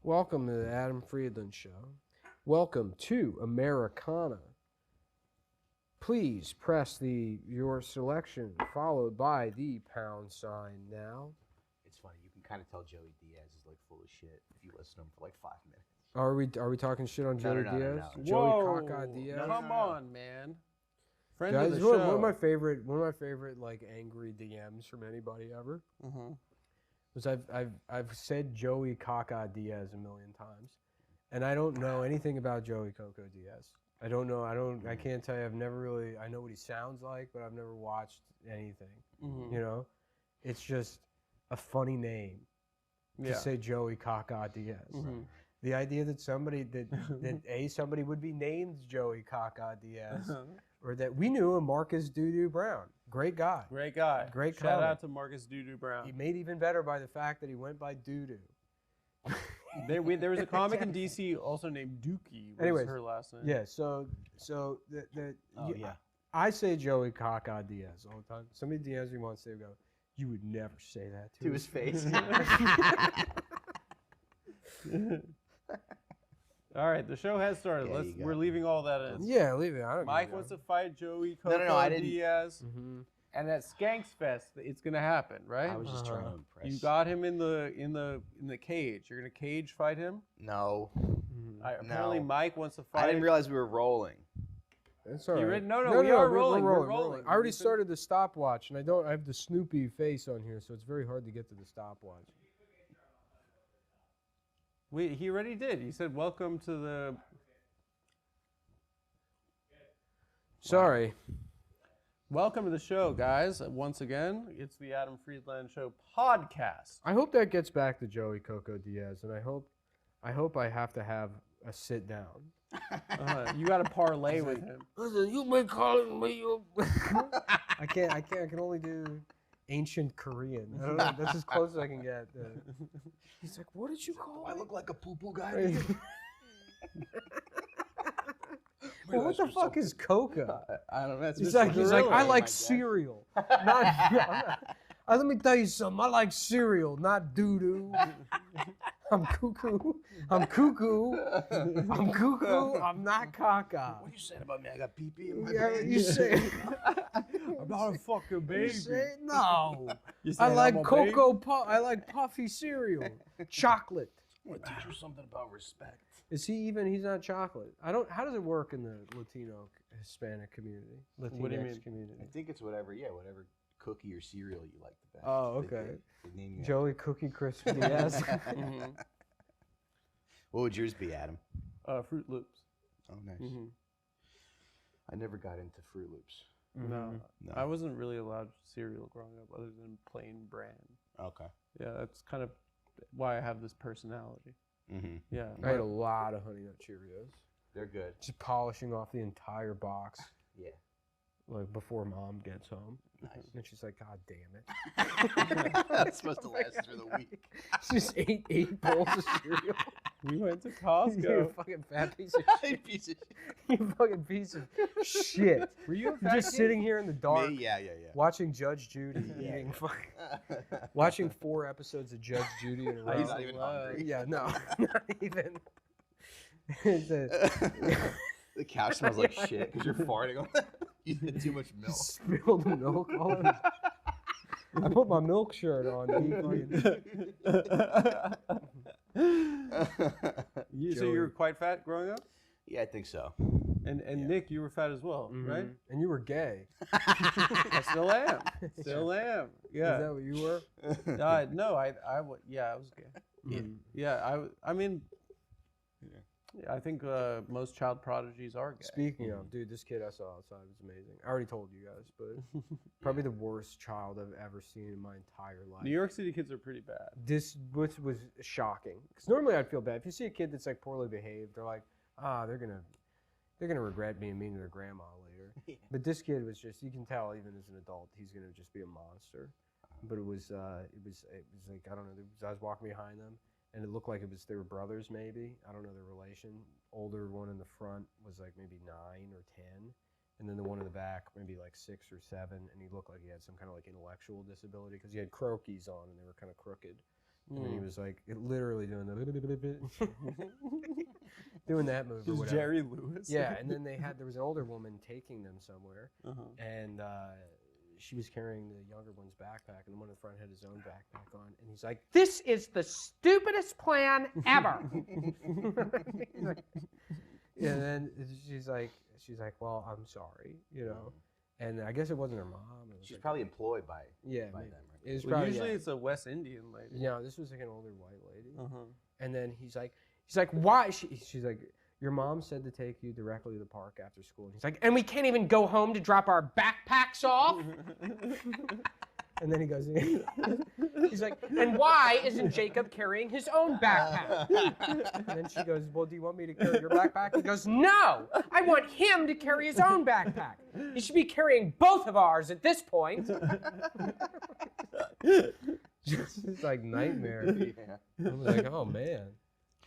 Welcome to the Adam Friedland Show. Welcome to Americana. Please press your selection followed by the pound sign now. It's funny. You can kind of tell Joey Diaz is like full of shit if you listen to him for like 5 minutes. Are we talking shit on Joey Diaz? No. Joey Whoa, Caca Diaz. Come on, man. Friend Guys, of the show. one of my favorite like angry DMs from anybody ever. Was I've said Joey Caca Diaz a million times, and I don't know anything about Joey Coco Diaz. I don't know. I can't tell you. I know what he sounds like, but I've never watched anything. You know, it's just a funny name to say Joey Caca Diaz. The idea that somebody would be named Joey Caca Diaz, or that we knew him, Marcus Doo Brown, great guy. Great guy. Great Shout comic. out to Marcus Doo Brown. He made even better by the fact that he went by Doo. There was a comic in DC also named Dookie. Was her last name? Yeah. So I say Joey Caca Diaz all the time. Somebody DMs me once, they go, "You would never say that To his face. All right, the show has started. Yeah, We're leaving all that in. Yeah, leave it. I don't Mike give a wants damn. to fight Joey Coco No, I didn't. Diaz. And at Skanks Fest, it's gonna happen, right? I was just trying to impress. You got him in the cage. You're gonna cage fight him. No. Apparently, Mike wants to fight. I didn't realize we were rolling. It's all right. No, we are rolling. We're rolling. I already started the stopwatch, and I have the Snoopy face on here, so it's very hard to get to the stopwatch. He already did. He said, "Welcome to the." Sorry. Welcome to the show, guys. Once again, it's the Adam Friedland Show podcast. I hope that gets back to Joey Coco Diaz, and I hope I have to have a sit down. You got to parlay with him. Listen, you've been calling me. I can't. I can only do ancient Korean. I don't know. That's as close as I can get. He's like, "What did you call I me?" look like a poo-poo guy. Well, what the fuck is Coca? I don't know. He's like, I like cereal. Let me tell you something. I like cereal, not doo-doo. I'm cuckoo. I'm cuckoo. I'm cuckoo. I'm not caca. What are you saying about me? I got pee-pee in my Yeah, pants. you say, I'm not a fucking baby. you say no. You I saying like I'm a cocoa. I like puffy cereal. Chocolate. I'm going to teach you something about respect. Is he even? He's not chocolate. How does it work in the Latino Hispanic community? Latinx What do you mean? community. I think it's whatever cookie or cereal you like the best. Oh, okay. They name you Joey Cookie Crisp Diaz. What would yours be, Adam? Fruit Loops. Oh, nice. I never got into Fruit Loops. No, I wasn't really allowed cereal growing up, other than plain bran. Okay. Yeah, that's kind of why I have this personality. Yeah, I had a lot of Honey Nut Cheerios. They're good. Just polishing off the entire box, Yeah. like before Mom gets home. Nice. And she's like, "God damn it!" That's supposed to last through the week. She just ate 8 bowls of cereal. we went to You Costco. fucking fat piece of shit. Piece of shit. You fucking piece of shit. Were you a You're fat just kid? sitting here in the dark. Me? Yeah. Watching Judge Judy eating fucking, watching 4 episodes of Judge Judy in a row. He's not even hungry. Yeah, no, not even. It's a, The couch smells like shit because you're farting on it. You had too much milk. spilled milk all over. I put my milk shirt on. So you were quite fat growing up, Yeah, I think so. and Nick, you were fat as well, right? And you were gay. I still am. Still am. Is Yeah. that what you were? No, I was gay. Yeah, I mean, I think most child prodigies are gay. Speaking of, dude, this kid I saw outside was amazing. I already told you guys, but probably the worst child I've ever seen in my entire life. New York City kids are pretty bad. This was shocking. Because normally I'd feel bad. If you see a kid that's like poorly behaved, they're like, they're gonna regret being mean to their grandma later. But this kid was just, you can tell even as an adult, he's gonna just be a monster. But it was like, I don't know, I was walking behind them, and it looked like they were brothers maybe. I don't know their relation. Older one in the front was like maybe 9 or 10. And then the one in the back, maybe like 6 or 7, and he looked like he had some kind of like intellectual disability because he had croquis on and they were kind of crooked. And then he was like literally doing the doing that move or Is whatever. Jerry Lewis? Yeah, and then there was an older woman taking them somewhere, and she was carrying the younger one's backpack, and the one in the front had his own backpack on, and he's like, "This is the stupidest plan ever." And then she's like, "Well, I'm sorry, you know." And I guess it wasn't her mom. She's probably employed by them, right? It was Well, probably usually it's a West Indian lady. Yeah, this was like an older white lady. And then he's like, "Why?" She's like, "Your mom said to take you directly to the park after school." And he's like, "And we can't even go home to drop our backpacks off?" And then he goes, he's like, "And why isn't Jacob carrying his own backpack?" And then she goes, "Well, do you want me to carry your backpack?" He goes, "No, I want him to carry his own backpack. He should be carrying both of ours at this point." It's like nightmare. I was like, "Oh man."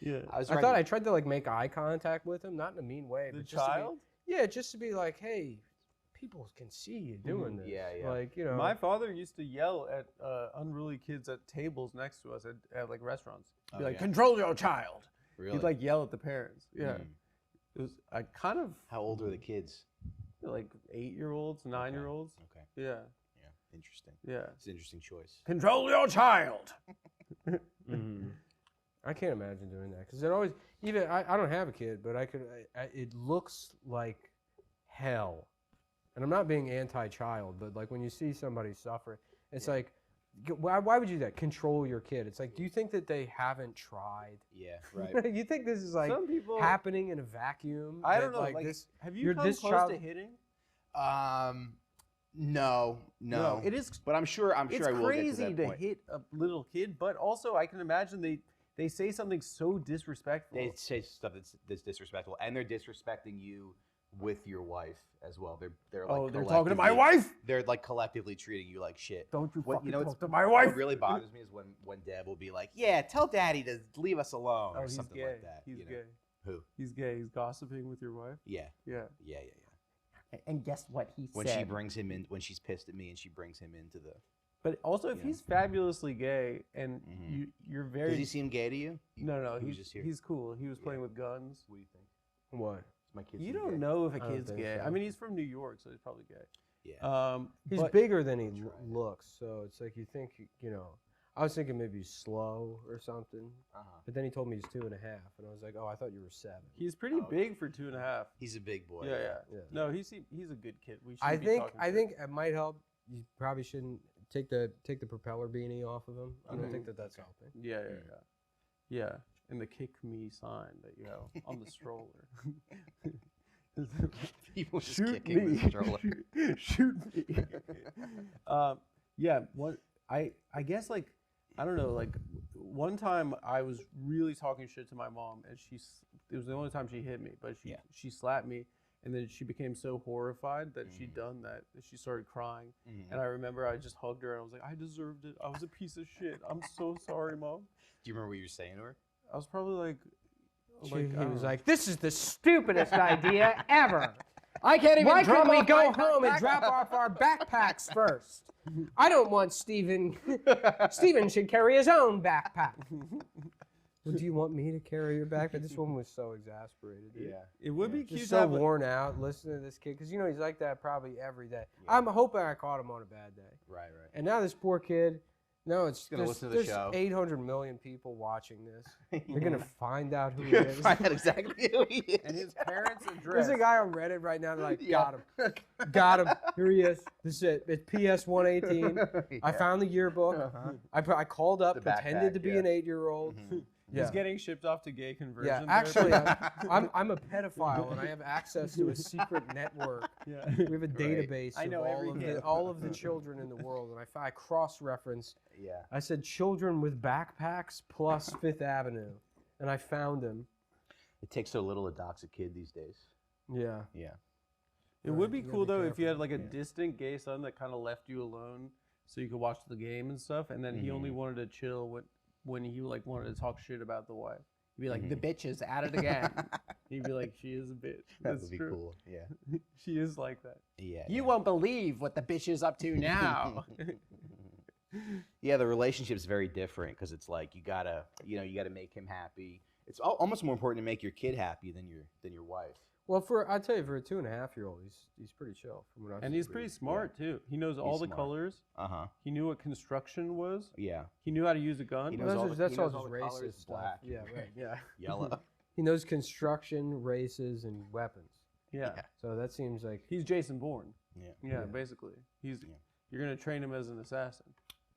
Yeah. I thought I tried to like make eye contact with him, not in a mean way, The but just child? just to be like, "Hey, people can see you doing this." Yeah. Like, you know. My father used to yell at unruly kids at tables next to us at like restaurants. Be like, "Control your child." Really? He'd like yell at the parents. Yeah. It was I kind of How old are the kids? like 8-year-olds, 9-year-olds. Okay. Yeah. Yeah. Interesting. Yeah. It's an interesting choice. Control your child. I can't imagine doing that because it always I don't have a kid, but it looks like hell. And I'm not being anti-child, but like when you see somebody suffer, it's like, why would you do that? Control your kid. It's like, do you think that they haven't tried? Yeah, right. You think this is like Some people happening in a vacuum? I don't know. Like Like, this, have you come this close child- to hitting? No. It is. But I'm sure I It's will get to crazy that to point. hit a little kid, but also I can imagine they say something so disrespectful. They say stuff that's disrespectful, and they're disrespecting you with your wife as well. They're like they're talking to my collectively- wife. They're like collectively treating you like shit. Don't you What- fucking know, talk it's- to my wife. What really bothers me is when Deb will be like, "Yeah, tell Daddy to leave us alone," Oh, or he's something gay. like that. He's you know? gay. Who? He's gay. He's gossiping with your wife. Yeah. Yeah. And guess what he When said? she brings him in, when she's pissed at me, and she brings him into the. But also, if Yeah. he's fabulously gay and you're very Does he seem gay to you? no, he was just here. he's cool. He was playing with guns. What do you think? what? Is my kid You seem don't gay? know if a I don't kid's think gay. so. I mean, he's from New York, so he's probably gay. Yeah. He's but- bigger than he That's right. looks, so it's like you think, you know. I was thinking maybe he's slow or something, but then he told me he's 2.5, and I was like, "Oh, I thought you were 7." He's pretty big for 2.5. He's a big boy. Yeah. Yeah. No, he's a good kid. We should I be think talking I shit. think it might help. You probably shouldn't take the propeller beanie off of him. I don't think that's helping. Yeah. Yeah. And the kick me sign that you have on the stroller. People just Shoot kicking me. the stroller. Shoot me. Yeah. What I guess like I don't know. Like one time I was really talking shit to my mom, and it was the only time she hit me, but she slapped me, and then she became so horrified that she'd done that she started crying. And I remember I just hugged her and I was like, "I deserved it. I was a piece of shit. I'm so sorry, Mom." Do you remember what you were saying to her? I was probably like He I was don't know. like, "This is the stupidest idea ever. I can't even Why drop can't we off go my home and backpack." drop off our backpacks first? I don't want Steven. Steven should carry his own backpack." Well, do you want me to carry your backpack? This woman was so exasperated. Dude. It would be cute Just to so have worn out listening to this kid, because you know he's like that probably every day. I'm hoping I caught him on a bad day. Right. And now this poor kid, no, it's gonna listen to the there's show. 800 million people watching this. They're gonna find out who he is. Find out exactly who he is. and his parents' There's address. a guy on Reddit right now like, got him. Here he is. This is it. It's PS 118. I found the yearbook. I called up, The pretended backpack, to be yeah. an 8-year-old. He's getting shipped off to gay conversion. Yeah, therapy. actually, I'm a pedophile and I have access to a secret network. Yeah. We have a database I know of every kid. all of the children in the world, and I cross-referenced. Yeah. I said children with backpacks plus Fifth Avenue, and I found him. It takes so little to dox a kid these days. Yeah. Yeah. It would be You gotta cool be though if you careful. had like a distant gay son that kind of left you alone, so you could watch the game and stuff, and then he only wanted to chill when he like wanted to talk shit about the wife. He'd be like, "The bitch is at it again." He'd be like, "She is a bitch." That That's would be true. cool. Yeah. She is like that. Yeah. You won't believe what the bitch is up to now. Yeah, the relationship's very different because it's like you gotta make him happy. It's almost more important to make your kid happy than your wife. Well, I'd tell you, for a 2.5-year-old, he's pretty chill. From what I've And seen. he's pretty smart too. He knows all the smart. colors. He knew what construction was. Yeah. He knew how to use a gun. He Well, knows all that's the all colors, racist stuff. black, Yeah, right. Yeah. yellow. He knows construction, races, and weapons. Yeah. So that seems like He's Jason Bourne. Yeah. Yeah, basically. You're gonna train him as an assassin.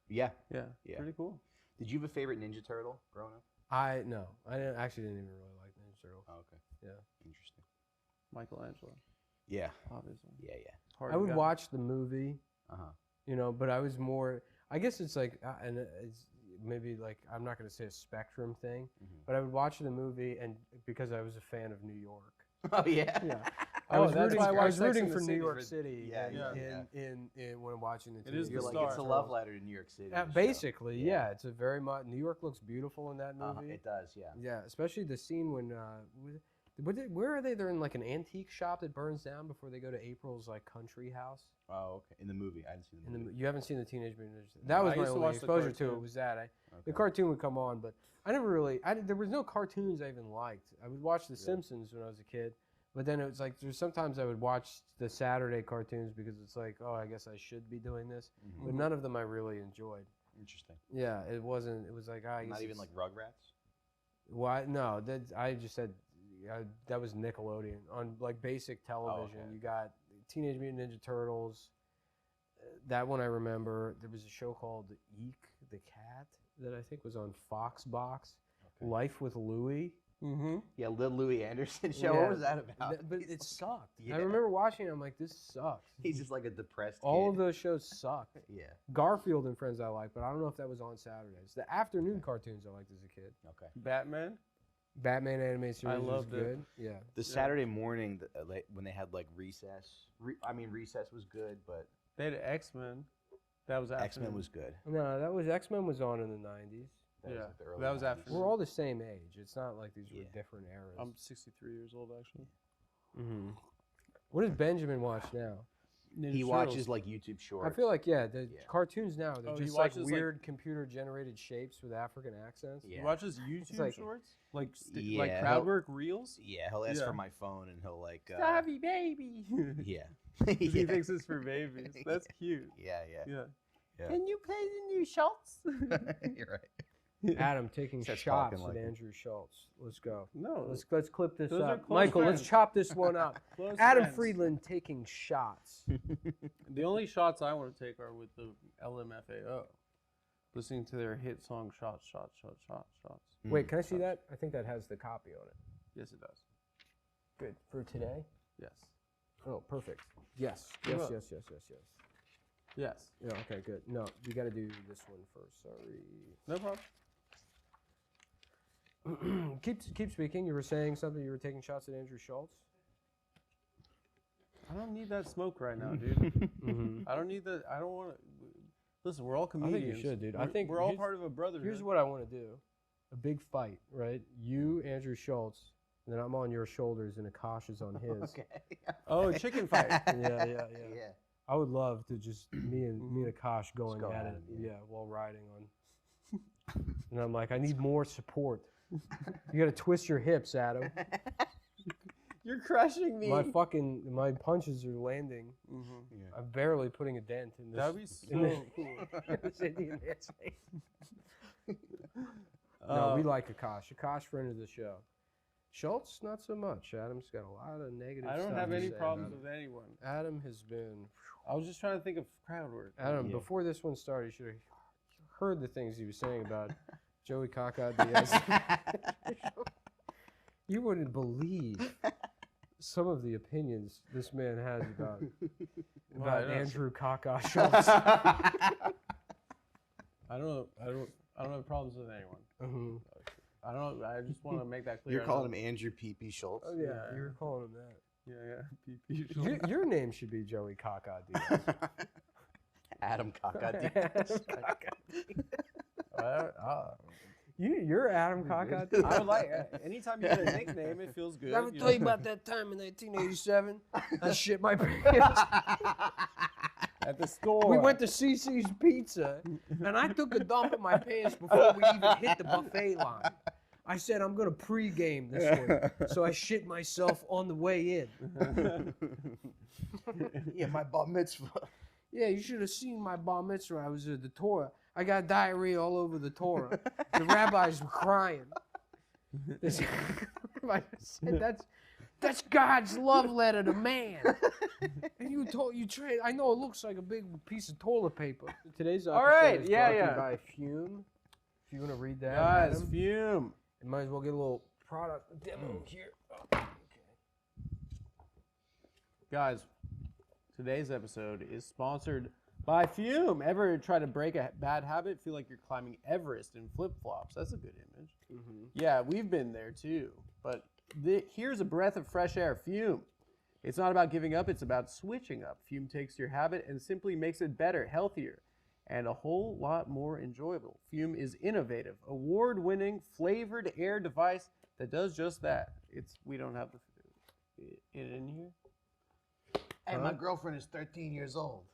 Yeah. Yeah. Yeah. Pretty cool. Did you have a favorite Ninja Turtle growing up? I actually didn't even really like Ninja Turtles. Oh, okay. Yeah. Interesting. Michelangelo, Yeah. obviously. Yeah. Hard I would guy. watch the movie, Uh-huh. but I was more. I guess it's like, and it's maybe like I'm not going to say a spectrum thing, but I would watch the movie and because I was a fan of New York. Oh yeah. Yeah. Oh, that's why I I watched was Sex rooting and the for New City. York City. Yeah, in when watching the. It is TV. You're the like star. it's a love letter to New York City. the show. Basically, Yeah. yeah. It's a very much. New York looks beautiful in that movie. It does. Yeah. Yeah, especially the scene when where are they? They're in like an antique shop that burns down before they go to April's like country house. Oh, okay. In the movie, I didn't see the movie. You haven't seen the Teenage Mutant Ninja Turtles. That was I my used to only watch the exposure to it. cartoon. Was that the Okay. cartoon would come on, but I never really. There was no cartoons I even liked. I would watch The Simpsons when I was a kid, but then it was like there's sometimes I would watch the Saturday cartoons because it's like, oh, I guess I should be doing this, but none of them I really enjoyed. Interesting. Yeah, it wasn't. It was like I guess Not even it's- like Rugrats. Why? No, I just said that was Nickelodeon on like basic television. okay. You got Teenage Mutant Ninja Turtles. That one I remember. There was a show called Eek the Cat that I think was on Fox Box. Okay. Life with Louie. Mm-hmm. Yeah, Little Louis Anderson show. Yeah. What was that about? But it sucked. Yeah. I remember watching it. I'm like, this sucks. He's just like a depressed All kid. of those shows sucked. Yeah. Garfield and Friends I like, but I don't know if that was on Saturdays. The afternoon cartoons I liked as a kid. Okay. Batman. Batman animated series loved was it. good. Yeah. The Saturday morning when they had like recess. Recess was good, but They had X-Men. That was after. X-Men was good. No, that was X-Men was on in the 90s. That was Yeah, like the early that was 90s. after. We're all the same age. It's not like these were Yeah. different eras. I'm 63 years old actually. What does Benjamin watch now? Ninja He Turtles. watches like YouTube shorts. I feel like the cartoons now they're Oh, he just like watches, like- weird computer generated shapes with African accents. Yeah. He watches YouTube like- shorts, like Yeah, like he'll- crowd work reels. Yeah, he'll ask Yeah. for my phone and he'll like. Savvy baby. Yeah. 'Cause He yeah. thinks it's for babies. That's cute. Yeah. Yeah. Yeah. Can you play the new Schultz? You're right. Adam taking Starts shots talking at like him. Andrew Schultz. Let's go. No. Let's clip this Those are up. close Michael, friends. let's chop this one up. Close Adam friends. Friedland taking shots. The only shots I want to take are with the LMFAO. Listening to their hit song Shots, Shots, Shots, Shots, Shots. Wait, can I see that? I think that has the copy on it. Yes, it does. Good. For today? Yes. Oh, perfect. Yes. Give Yes, up. yes, yes, yes, yes. Yes. Yeah, okay, good. No, you got to do this one first. Sorry. No problem. keep speaking. You were saying something. You were taking shots at Andrew Schultz. I don't need that smoke right now, dude. I don't need that. I don't want to. Listen, we're all think you comedians. should, dude. I We're- think we're all here's- part of a brotherhood. Here's what I want to do: a big fight, right? You, Andrew Schultz, and then I'm on your shoulders, and Akash is on his. Okay. Oh, a chicken fight. Yeah. Yeah. I would love to just me and Akash going go at at it, him, yeah, while riding on. And I'm like, I need more support. You got to twist your hips, Adam. You're crushing me. My punches are landing. Yeah. I'm barely putting a dent in this. That'd be in so this- cool. this Indian man's face. No, we like Akash. Akash, friend of the show. Schultz, not so much. Adam's got a lot of negative I don't stuff have to any say problems about with anyone. it. Adam has been. I was just trying to think of crowd work. Adam, Yeah. before this one started, you should have heard the things he was saying about Joey Caca Diaz. You wouldn't believe some of the opinions this man has about I know. Andrew Caca Schultz. I don't have problems with anyone. Mhm. I don't. I just want to make that clear. You're calling him Andrew P.P. Schultz? Oh, yeah, Yeah. you were calling him that. Yeah. Your name should be Joey Caca Diaz. Adam Caca. You're Adam Caca Diaz. I would like anytime you get a nickname, it feels good. I ever you tell know? you about that time in 1987? I shit my pants. At the store. We went to CC's Pizza, and I took a dump in my pants before we even hit the buffet line. I said, I'm going to pregame this one. So I shit myself on the way in. Yeah, my bar mitzvah. Yeah, you should have seen my bar mitzvah. I was at the Torah. I got diarrhea all over the Torah. The rabbis were crying. This rabbi said, that's God's love letter to man. And you trade. I know it looks like a big piece of toilet paper. Today's episode All right, is yeah, brought to you yeah. by Fume. If you want to read that, Guys, Adam, Fume. you might as well get a little product demo here. Okay. Guys, today's episode is sponsored by Fume. Ever try to break a bad habit? Feel like you're climbing Everest in flip-flops. That's a good image. Mm-hmm. Yeah, we've been there too. But here's a breath of fresh air. Fume. It's not about giving up. It's about switching up. Fume takes your habit and simply makes it better, healthier, and a whole lot more enjoyable. Fume is innovative, award-winning, flavored air device that does just that. We don't have it in here. Hey, my girlfriend is 13 years old.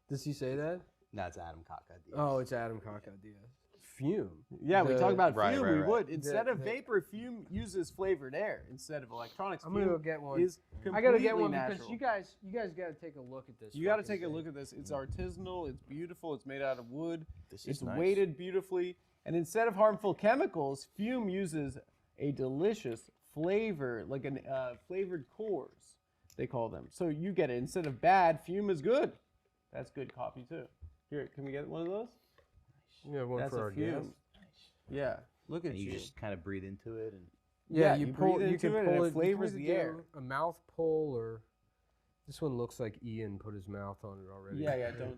Does he say that? No, it's Adam Kaka. Oh, it's Adam Diaz. Fume. Yeah, we talk about Right, Fume. right, We right. would instead of vapor, Fume uses flavored air instead of electronics. I'm Fume gonna go get one. is I gotta get completely one natural. because you guys gotta take a look at this. You got to fucking take a thing. look at this. It's artisanal. It's beautiful. It's made out of wood. This is It's nice. weighted beautifully. And instead of harmful chemicals, Fume uses a delicious flavor, like an flavored cores, they call them. So you get it. Instead of bad, Fume is good. That's good coffee too. Here, can we get one of those? Yeah, one That's for a our Fume. guest. Yeah. Look at And you. you just kind of breathe into it. And Yeah, you you pull. breathe You can into it pull and it it. flavors you can the either air. do a mouth pull or. This one looks like Ian put his mouth on it already. Yeah. Don't.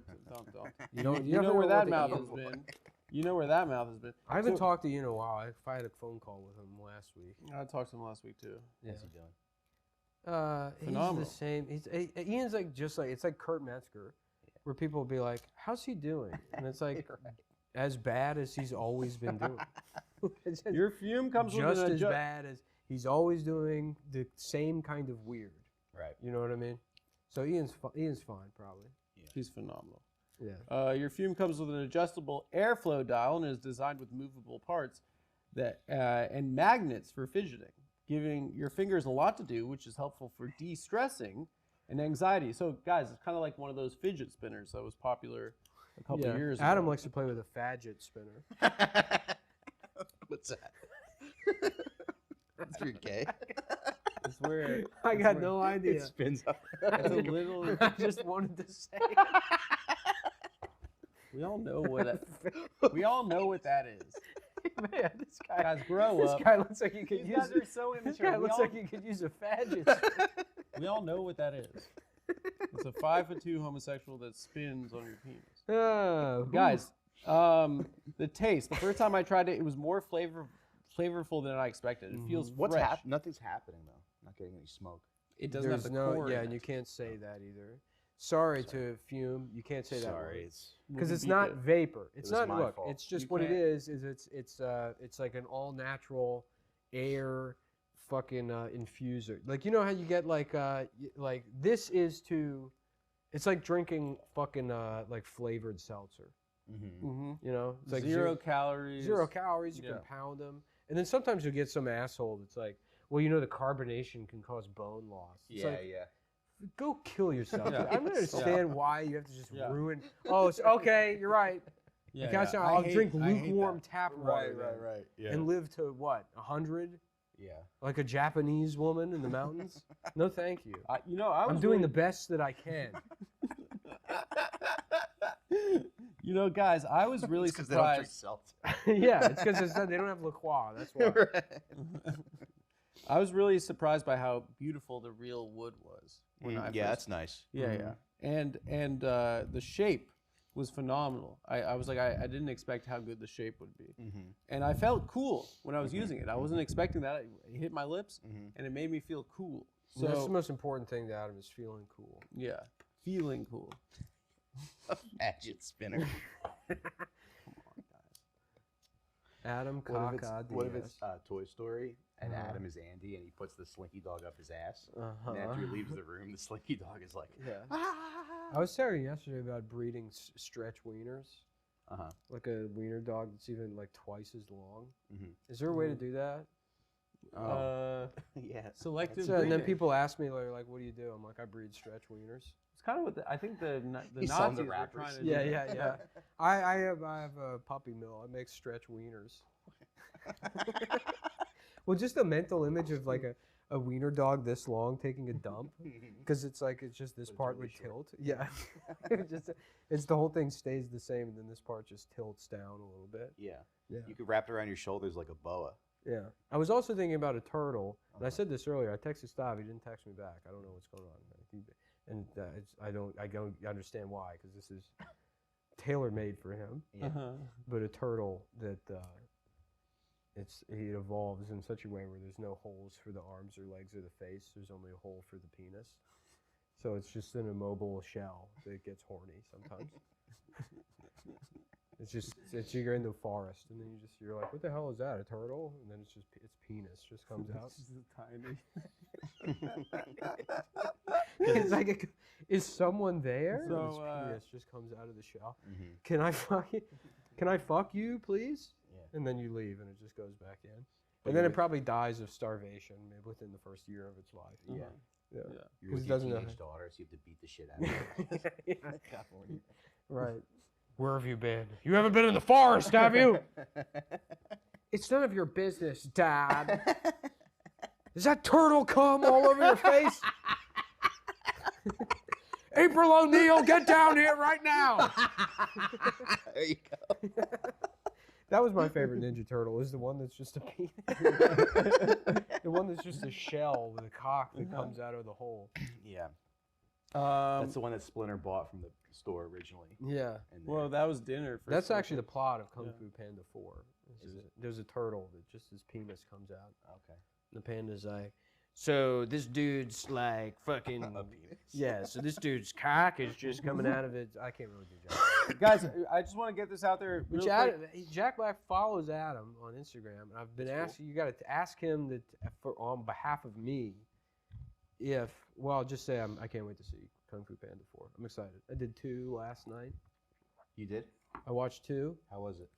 You don't. You know never where what that the mouth Ian- has been. You know where that mouth has been. I haven't So- talked to Ian in a while. I had a phone call with him last week. I talked to him last week too. Yeah. what's he doing? He's Phenomenal. the same. Ian's like it's like Kurt Metzger, where people will be like, "How's he doing?" And it's like as bad as he's always been doing. It's just Your Fume comes with just an as bad as he's always doing the same kind of weird. Right. You know what I mean? So Ian's fine probably. He's phenomenal. Yeah. Your Fume comes with an adjustable airflow dial and is designed with movable parts that and magnets for fidgeting, giving your fingers a lot to do, which is helpful for de-stressing and anxiety. So, guys, it's kind of like one of those fidget spinners that was popular a couple Yeah. years Adam ago. likes to play with a fadget spinner. What's that? You're gay. It's where I got no idea. It spins up. it's a little. I just wanted to say. We all know what that. We all know what that is. Man, this guy. Guys, grow This up. guy looks like he could These use. guys are so This immature. guy We looks all- like he could use a fadget. We all know what that is. It's a 5'2" homosexual that spins on your penis. Oh, Guys, the taste. The first time I tried it, it was more flavorful than I expected. It feels What's fresh. happening? Nothing's happening though. Not getting any smoke. It doesn't there's have the no. core. Yeah, in and it. you can't say that either. Sorry to Fume. You can't say that. Sorry, it's Because We'll it's beep not it. vapor. It's was not. my Look, fault. it's just You what it can't- is. It's like an all natural air fucking infuser. Like you know how you get like this is to. It's like drinking fucking like flavored seltzer. Mhm. You know, it's like Zero calories. Zero calories. You Yeah. can pound them, and then sometimes you'll get some asshole that's like, well, you know, the carbonation can cause bone loss. It's like, yeah. go kill yourself. Yeah. I don't understand why you have to just Yeah. ruin. Oh, it's okay. You're right. Yeah, Like, gosh, yeah. I'll I hate- drink I hate lukewarm that. tap water Right. Yeah. and live to what 100, yeah. like a Japanese woman in the mountains. No, thank you. I was I'm doing the really- best that I can. You know, guys, I was really Because they don't drink surprised. seltzer. Yeah, it's because they don't have La Croix. That's why. I was really surprised by how beautiful the real wood was. When I Yeah, first- that's nice. Yeah. And the shape was phenomenal. I was like, I didn't expect how good the shape would be. And I felt cool when I was using it. I wasn't expecting that. It hit my lips, and it made me feel cool. So that's the So, most important thing to Adam is feeling cool. yeah, feeling cool. A fidget spinner. Adam What if Caca what if Diaz. it's Toy Story and Uh-huh. Adam is Andy and he puts the Slinky Dog up his ass? Uh-huh. And after he leaves the room, the Slinky Dog is like, Yeah. ah. I was telling you yesterday about breeding stretch wieners. Uh-huh. Like a wiener dog that's even like twice as long. Mhm. Is there a way to do that? Yeah. Selective So, and then breeding. people ask me like, "What do you do?" I'm like, "I breed stretch wieners." It's kind of what I think the You sell them to Nazis were rappers. trying to Yeah, do. yeah. I have a puppy mill. I make stretch wieners. Well, just a mental image of like a wiener dog this long taking a dump, because it's just this But it's part really would short. tilt. Yeah, it's the whole thing stays the same, and then this part just tilts down a little bit. Yeah. Yeah. You could wrap it around your shoulders like a boa. Yeah. I was also thinking about a turtle, and I said this earlier. I texted Stav. He didn't text me back. I don't know what's going on. And I don't understand why, because this is tailor made for him. Yeah. Uh-huh. But a turtle that it evolves in such a way where there's no holes for the arms or legs or the face. There's only a hole for the penis. So it's just an immobile shell that gets horny sometimes. You're in the forest, and then you're like, what the hell is that? A turtle? And then its penis just comes out. It's just tiny. It's like, is someone there? So, And its penis just comes out of the shell. Mhm. Can I fuck you, please? Yeah. And then you leave, and it just goes back in. But And then you're it probably dies of starvation maybe within the first year of its life. Yeah. Yeah. Yeah. You're 'Cause with it your doesn't know teenage how- daughter, so you have to beat the shit out of her. Yeah. Right. Where have you been? You haven't been in the forest, have you? It's none of your business, Dad. Does that turtle cum all over your face? April O'Neil, get down here right now. There you go. That was my favorite Ninja Turtle, is the one that's just a penis. The one that's just a shell with a cock that comes out of the hole. Yeah. That's the one that Splinter bought from the store originally. Yeah. And Well, that was dinner. For That's actually the plot of Kung Yeah. Fu Panda 4. Is it? There's a turtle that just his penis comes out. okay. The panda's like, so this dude's like fucking. A penis. Yeah, so this dude's cock is just coming out of it. I can't really do Jack. Guys, I just want to get this out there. Which real quick. Jack Black follows Adam on Instagram, and I've been asking you got to ask him that on behalf of me. I'll just say I can't wait to see Kung Fu Panda 4. I'm excited. I did 2 last night. You did? I watched 2. How was it?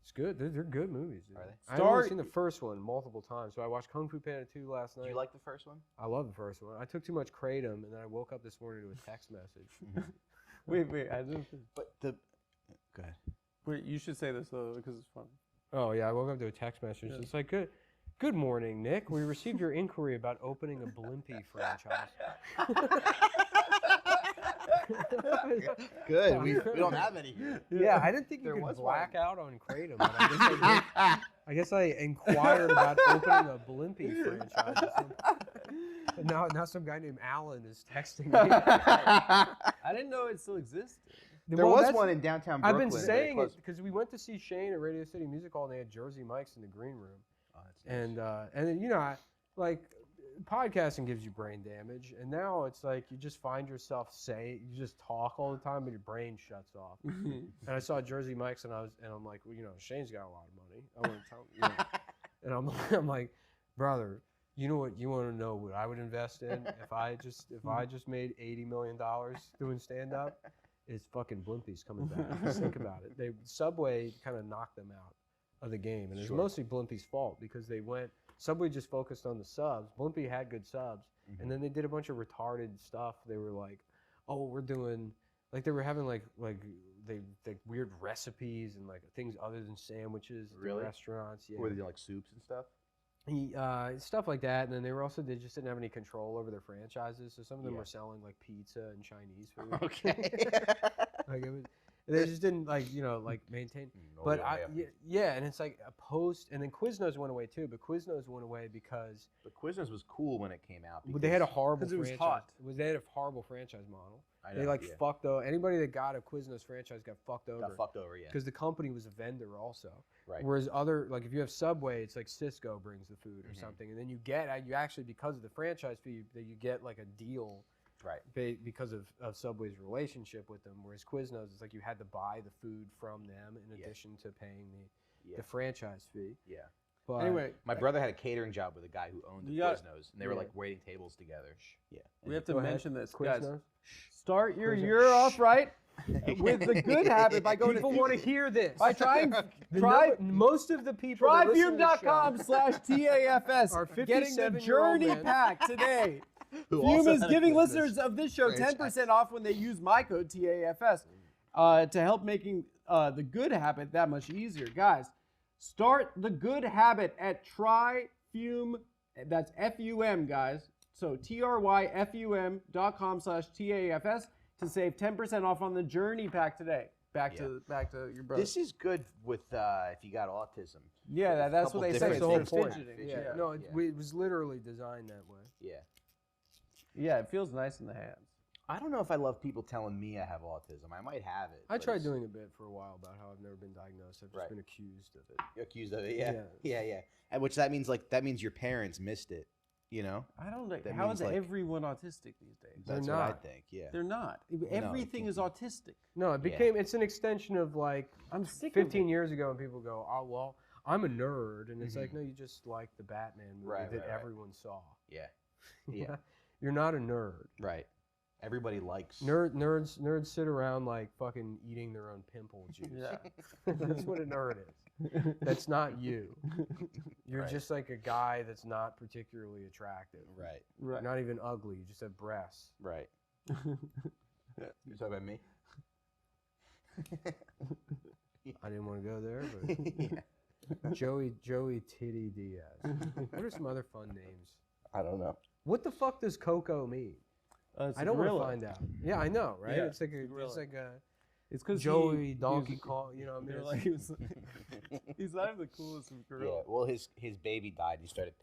It's good. They're good movies. Dude. Are they? I've only seen the first one multiple times. So I watched Kung Fu Panda 2 last night. Did you like the first one? I love the first one. I took too much kratom, and then I woke up this morning to a text message. Wait. I just. But the. Go ahead. Wait, you should say this though because it's fun. Oh yeah, I woke up to a text message. Yeah. It's like, good morning, Nick. We received your inquiry about opening a Blimpie franchise. Good. We don't have any here. Yeah, I didn't think you There could was black out on kratom. But I guess I inquired about opening a Blimpie franchise. And now some guy named Alan is texting me. I didn't know it still existed. There Well, was that's- one in downtown I've Brooklyn. been very saying close. it because we went to see Shane at Radio City Music Hall, and they had Jersey Mike's in the green room. Oh, that's nice. And then podcasting gives you brain damage, and now it's like you just find yourself you just talk all the time, and your brain shuts off. And I saw Jersey Mike's, and I'm like, well, Shane's got a lot of money. I want to tell him, and I'm like, brother, you know what? You want to know what I would invest in if I just made $80 million doing stand up? Is fucking Blimpies coming back. Just think about it. Subway kind of knocked them out of the game, and it's Sure. mostly Blimpies' fault because Subway just focused on the subs. Blimpie had good subs, and then they did a bunch of retarded stuff. They were like, oh, we're doing they were having like weird recipes and like things other than sandwiches at the Really? restaurants. Yeah. Were they doing like soups and stuff? Stuff like that, and then they just didn't have any control over their franchises. So some of them Yeah. were selling like pizza and Chinese food. Okay. Like they just didn't maintain. But and it's like a post, and then Quiznos went away too. But Quiznos went away because But Quiznos was cool when it came out. they had a because- horrible 'cause it was franchise. hot. They had a horrible franchise model. I They know, like yeah. fucked over anybody that got a Quiznos franchise got fucked over. Got fucked over, yeah. Because the company was a vendor also. Right. Whereas if you have Subway, it's like Cisco brings the food or Mhm. something, and then you actually, because of the franchise fee, you get like a deal Right. because of Subway's relationship with them. Whereas Quiznos, it's like you had to buy the food from them in Yeah. addition to paying Yeah. the franchise fee. Yeah. But Anyway, My brother had a catering job with a guy who owned the You got- Quiznos, and they were yeah. like waiting tables together. Yeah. we have to Go ahead. mention this, guys. Quiznos. Start your Quiznos. year off right with the good habit by going People to want to hear this. by trying Most of the people that listen to the show tryfume.com/TAFS are getting the 57-year-old Journey men. Pack today. Who Fume also is had a giving Quiznos listeners of this show franchise. 10% off when they use my code TAFS to help making the good habit that much easier. Guys, start the good habit at tryfume, that's F-U-M, guys. So tryfum.com/TAFS to save 10% off on the Journey Pack today. Back to your brother. This is good with if you got autism. Yeah, that's couple what they say. different It's the whole things point. fidgeting. Yeah. Yeah. No, it was literally designed that way. Yeah. Yeah, it feels nice in the hands. I don't know if I love people telling me I have autism. I might have it. I but tried it's- doing a bit for a while about how I've never been diagnosed. I've just Right. been accused of it. You're accused of it. Yeah. And which that means your parents missed it. You know. I don't know. That How means, is like- everyone autistic these days? They're That's what I not. think. Yeah. They're not. Everything is autistic. No, it became. It's an extension of like I'm sick 15 of it. years ago, and people go, "Oh well, I'm a nerd," and it's like, no, you just like the Batman movie Right, that right, right. everyone saw. Yeah. Yeah. You're not a nerd. Right. Everybody likes. Nerds sit around like fucking eating their own pimple juice. Yeah. That's what a nerd is. That's not you. You're Right. just like a guy that's not particularly attractive. Right. You're not even ugly. You just have breasts. Right. You talking about me? I didn't want to go there, but Yeah. Joey Titty Diaz. What are some other fun names? I don't know. What the fuck does Coco mean? It's I a don't want to gorilla. find out. Yeah, I know, right? Yeah, it's like a, gorilla. it's like a It's because Joey Donkey Kong. You know, I mean, They're it's- like, he's not even the coolest of Yeah. gorillas. Well, his baby died. He started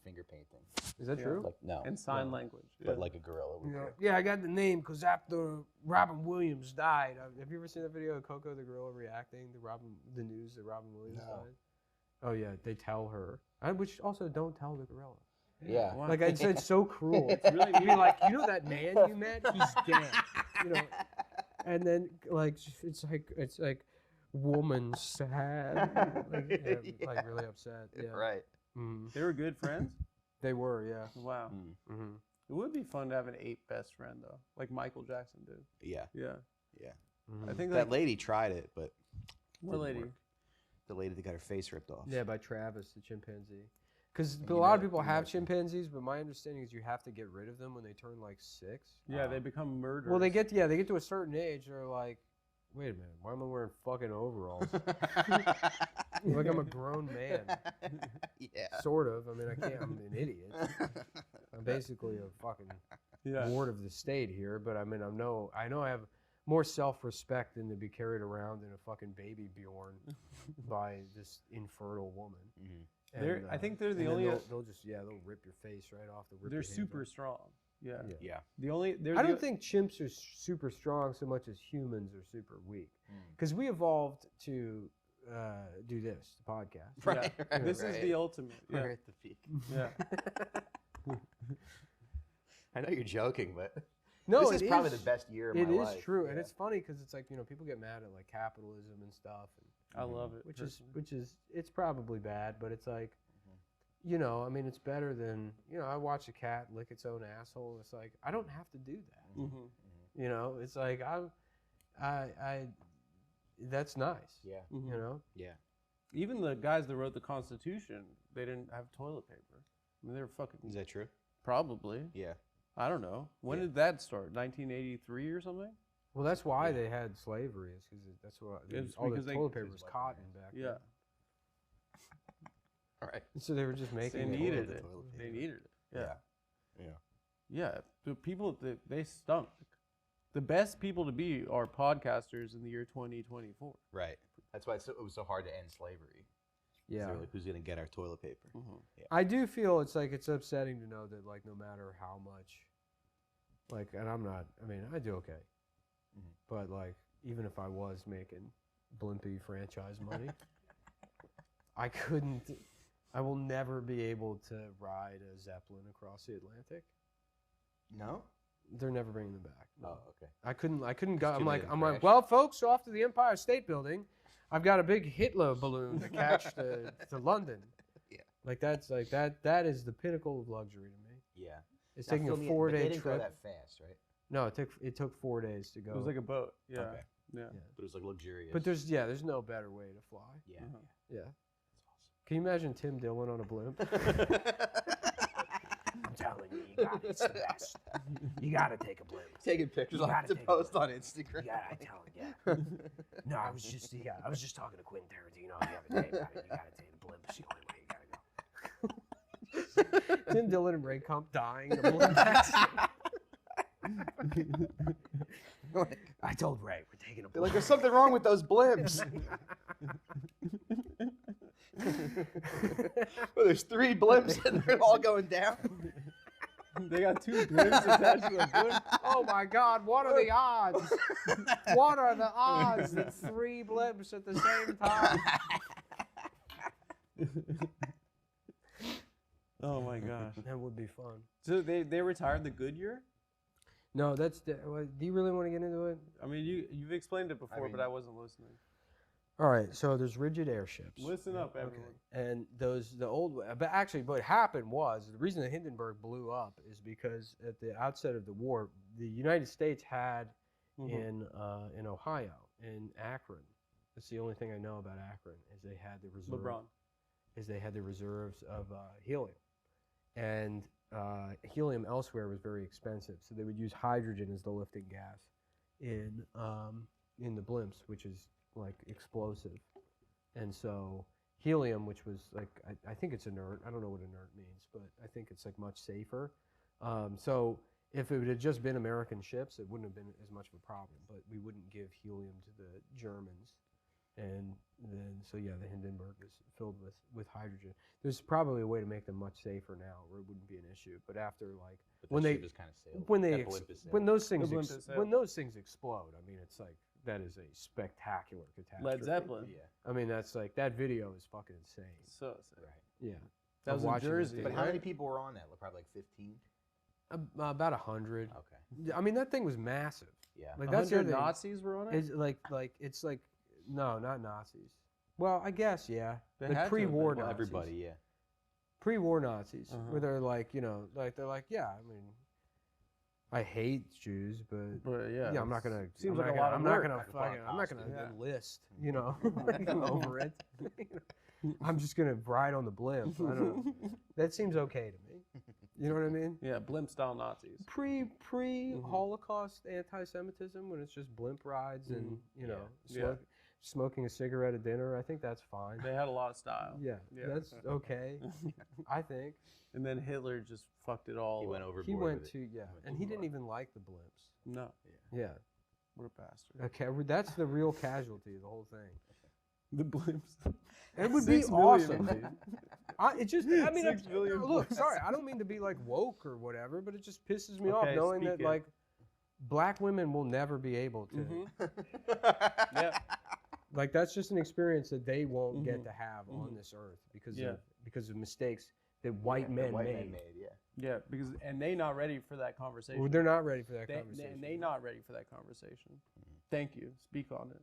finger painting. is that Yeah. true? Like no. And sign language. But Yeah. like a gorilla. would You know, do. yeah, I got the name because after Robin Williams died. Have you ever seen that video of Coco the gorilla reacting to the news that Robin Williams No. died? Oh yeah, they tell her. Which also don't tell the gorilla. Yeah. Wow. Like it's so cruel. It's really You'd be like, you know that man you met? He's dead. You know, and then like it's like woman sad, like really upset. Yeah. Right. Mhm. They were good friends? They were, yeah. Wow. Mm. Mm-hmm. It would be fun to have an 8 best friend, though, like Michael Jackson did. Yeah. Yeah. Yeah. Mm-hmm. I think That like, lady tried it, but what didn't lady? work. The lady that got her face ripped off. Yeah, by Travis the chimpanzee. Because And a you lot of know- people you know have it's- chimpanzees, but my understanding is you have to get rid of them when they turn like 6. Yeah, they become murderers. Well, they get to a certain age. They're like, wait a minute, why am I wearing fucking overalls? Like I'm a grown man. Yeah. Sort of. I mean, I can't. I'm an idiot. I'm basically a fucking Yeah. ward of the state here. But I mean, I know I have more self-respect than to be carried around in a fucking baby Bjorn by this infertile woman. Mhm. They're- I think they're the and then only- they'll rip your face right off. They'll rip They're your hands super off. strong. Yeah. Yeah. Yeah. The only they're I the don't think chimps are super strong so much as humans are super weak. Mm. Because we evolved to do this, the podcast. Right. Yeah. right, This right. is the ultimate. Yeah. We're at the peak. Yeah. I know you're joking, but No, this is probably the best year of my It life. is true, and Yeah. it's funny because it's like people get mad at like capitalism and stuff, I love it. which personally. is it's probably bad, but it's like, I mean, it's better than I watch a cat lick its own asshole. It's like I don't have to do that. Mhm. It's like I that's nice. Yeah. Mhm. Yeah. Even the guys that wrote the Constitution, they didn't have toilet paper. I mean, they were fucking Is that true? probably. Yeah. I don't know. When Yeah. did that start? 1983 or something? Well, that's why Yeah. they had slavery. Is because that's what It's all the because they- toilet paper was Just like cotton that. back Yeah. then. All right. So they were just making They it. needed the it. toilet They paper. needed it. Yeah. Yeah. Yeah. The people, they stunk. The best people to be are podcasters in the year 2024. Right. That's why it was so hard to end slavery. Yeah. They're like, who's gonna get our toilet paper? I do feel it's upsetting to know that like no matter how much, like, and I mean I do okay, Mhm. but like even if I was making Blimpie franchise money, I will never be able to ride a Zeppelin across the Atlantic. No. They're never bringing them back. No. Oh, okay. I couldn't go. Just I'm too like, many I'm to like, crash. well, folks, off to the Empire State Building. I've got a big Hitler balloon to catch to London. Yeah. Like that's like that is the pinnacle of luxury to me. Yeah. It's Now, taking a fill me in, 4 but they day didn't go trip. that fast, right? No, it took 4 days to go. It was like a boat. Yeah. Okay. Yeah. But it was like luxurious. but there's no better way to fly. yeah. Uh-huh. Yeah. Can you imagine Tim Dillon on a blimp? I'm telling you, it's the best. You gotta take a blimp. Taking pictures You on gotta to take a post blimp. on Instagram. Yeah, I tell you. Yeah. No, I was just talking to Quentin Tarantino the other day about it. You gotta take the blimp. It's the only way you gotta go. Tim Dillon and Ray Kump dying in a blimp accident. I told Ray we're taking a They're blimp. like, there's something wrong with those blimps. Well, there's 3 blimps and they're all going down. They got 2 blimps attached to a blimp. Oh my God! What are the odds? What are the odds that 3 blimps at the same time? Oh my gosh. That would be fun. So they retired the Goodyear? No, do you really want to get into it? I mean, you've explained it before, but mean- I wasn't listening. All right, so there's rigid airships. Listen up, everyone. And but actually what happened was, the reason the Hindenburg blew up is because at the outset of the war, the United States had in Ohio, in Akron, that's the only thing I know about Akron, is they had the reserves of helium. And helium elsewhere was very expensive, so they would use hydrogen as the lifting gas in the blimps, which is like explosive. And so helium, which was like, I think it's inert. I don't know what inert means, but I think it's like much safer. So if it had just been American ships, it wouldn't have been as much of a problem, but we wouldn't give helium to the Germans. And then, so yeah, the Hindenburg is filled with hydrogen. There's probably a way to make them much safer now where it wouldn't be an issue. But after like, But when that they, ship is kind of sailed. when they, That ex- blimp is sailed. when those things, blimp is sailed. when those things explode, I mean, it's like, that is a spectacular catastrophe. Led Zeppelin. Yeah. I mean, that's like, that video is fucking insane. So sick. Right. Yeah. That Of was in watching this Jersey. thing, But how right? many people were on that? Probably like 15? About 100. Okay. I mean, that thing was massive. Yeah. Like, that's the 100 other thing. Nazis were on it? It's like, no, not Nazis. Well, I guess, yeah. They Like had to have pre-war been. Nazis. Everybody, yeah. Pre-war Nazis, Uh-huh. where they're like, they're like, yeah, I mean, I hate Jews, but But yeah. yeah, I'm not gonna. Seems I'm like not a lot gonna- of I'm work. not gonna Like a lot of fucking. I'm not gonna costume. enlist. You know, I'm over it. I'm just gonna ride on the blimp. I don't know. That seems okay to me. You know what I mean? Yeah, blimp style Nazis. Pre-Holocaust anti-Semitism, when it's just blimp rides and Yeah. smoking a cigarette at dinner, I think that's fine. They had a lot of style. Yeah, Yeah. that's okay. I think And then Hitler just fucked it all He went up. overboard. he went with to it. and he didn't even like the blimps. No, Yeah, what a bastard. okay, that's the real casualty of the whole thing. The blimps. It would be 6 million, awesome. dude. It just, I mean, 6 million look, blimps. sorry, I don't mean to be like woke or whatever, but it just pisses me off Okay, knowing speak that it. like black women will never be able to. Mhm. Yeah. Like that's just an experience that they won't get Mhm. to have on Mhm. this earth because Yeah. of mistakes that white Yeah, men white made. men made, yeah. Yeah, because and they not ready for that conversation. Well, they're not ready for that they, conversation. and they not ready for that conversation. Thank you. Speak on it.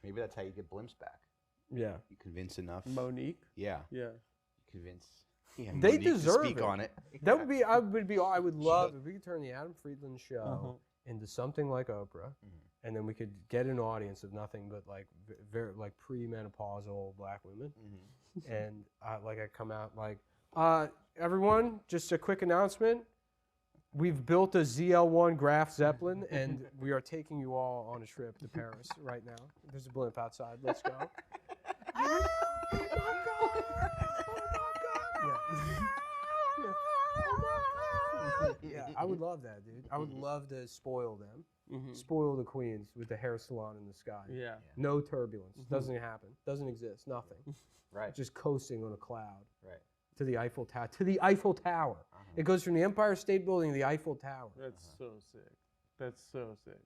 Maybe that's how you get blimps back. Yeah, You convince enough. Monique. Yeah. Yeah. You convince. Yeah, They Monique to deserve speak it. on it. that would be. I would love if we could turn the Adam Friedland show Uh-huh. into something like Oprah, and then we could get an audience of nothing but like very like premenopausal black women, and like I come out like, everyone, just a quick announcement. We've built a ZL-1 Graf Zeppelin, and we are taking you all on a trip to Paris right now. There's a blimp outside. Let's go. Oh my God! Yeah, I would love that, dude. I would love to spoil them. Spoil the queens with the hair salon in the sky. Yeah. No turbulence. Doesn't happen. Doesn't exist. Nothing. Right. Just coasting on a cloud Right. to the Eiffel Tower. To the Eiffel Tower. It goes from the Empire State Building to the Eiffel Tower. That's so sick. That's so sick.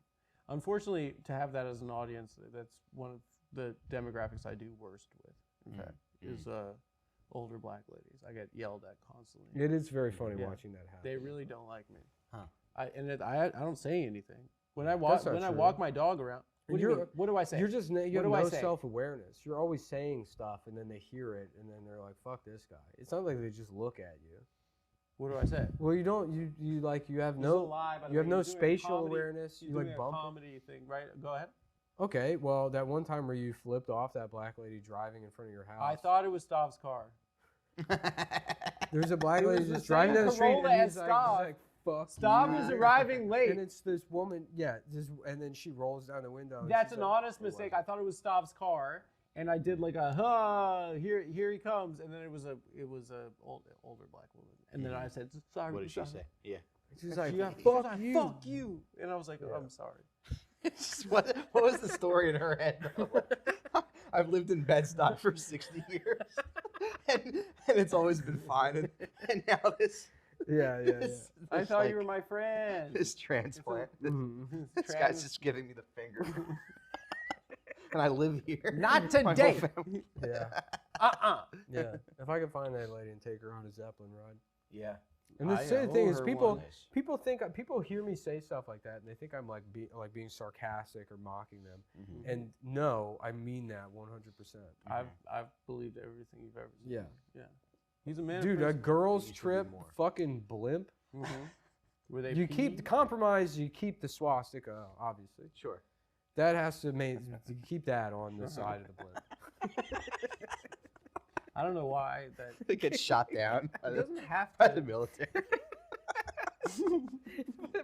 Unfortunately, to have that as an audience, that's one of the demographics I do worst with. In fact, is older black ladies. I get yelled at constantly. It is very funny Yeah. watching that happen. They really don't like me. Huh. I don't say anything when I walk my dog around. What do you mean? What do I say? You're just you have do I no say? self-awareness. You're always saying stuff, and then they hear it, and then they're like, "Fuck this guy." It's not like they just look at you. What do I say? Well, you don't. You like you have This is a no. lie, by the You have way. no He's doing a spatial comedy- awareness. He's You doing like a bump. comedy thing, right? Go ahead. Okay, well, that one time where you flipped off that black lady driving in front of your house. I thought it was Stav's car. There's a black It was lady the just driving down the same street, Corolla and as he's like, Stav. "Fuck Stav you." is arriving late. And it's this woman, and then she rolls down the window. and That's she's an like, honest mistake. I thought it was Stav's car, and I did like a here he comes, and then it was a older black woman, and then I said sorry. What did she say? Yeah. She's like, Fuck "Fuck you, you." fuck you, and I was like, oh, I'm sorry. what was the story in her head? I've lived in Bed-Stuy for 60 years, and it's always been fine. And now this. Yeah. I thought you were my friend. This transplant. Mhm. This guy's just giving me the finger. And I live here. Not My whole today. family- Yeah. Yeah. If I could find that lady and take her on a Zeppelin ride. Yeah. And the I same owe thing is her people one. people hear me say stuff like that and they think I'm like being sarcastic or mocking them. Mhm. And no, I mean that 100%. I've believed everything you've ever said. Yeah. He's a man. Dude, a girls You should do trip more. fucking blimp. Were they You pee? keep the compromise, you keep the swastika, obviously. Sure. That has to you keep that on the side of the blimp. I don't know why that. It gets shot down It doesn't have by to. the military.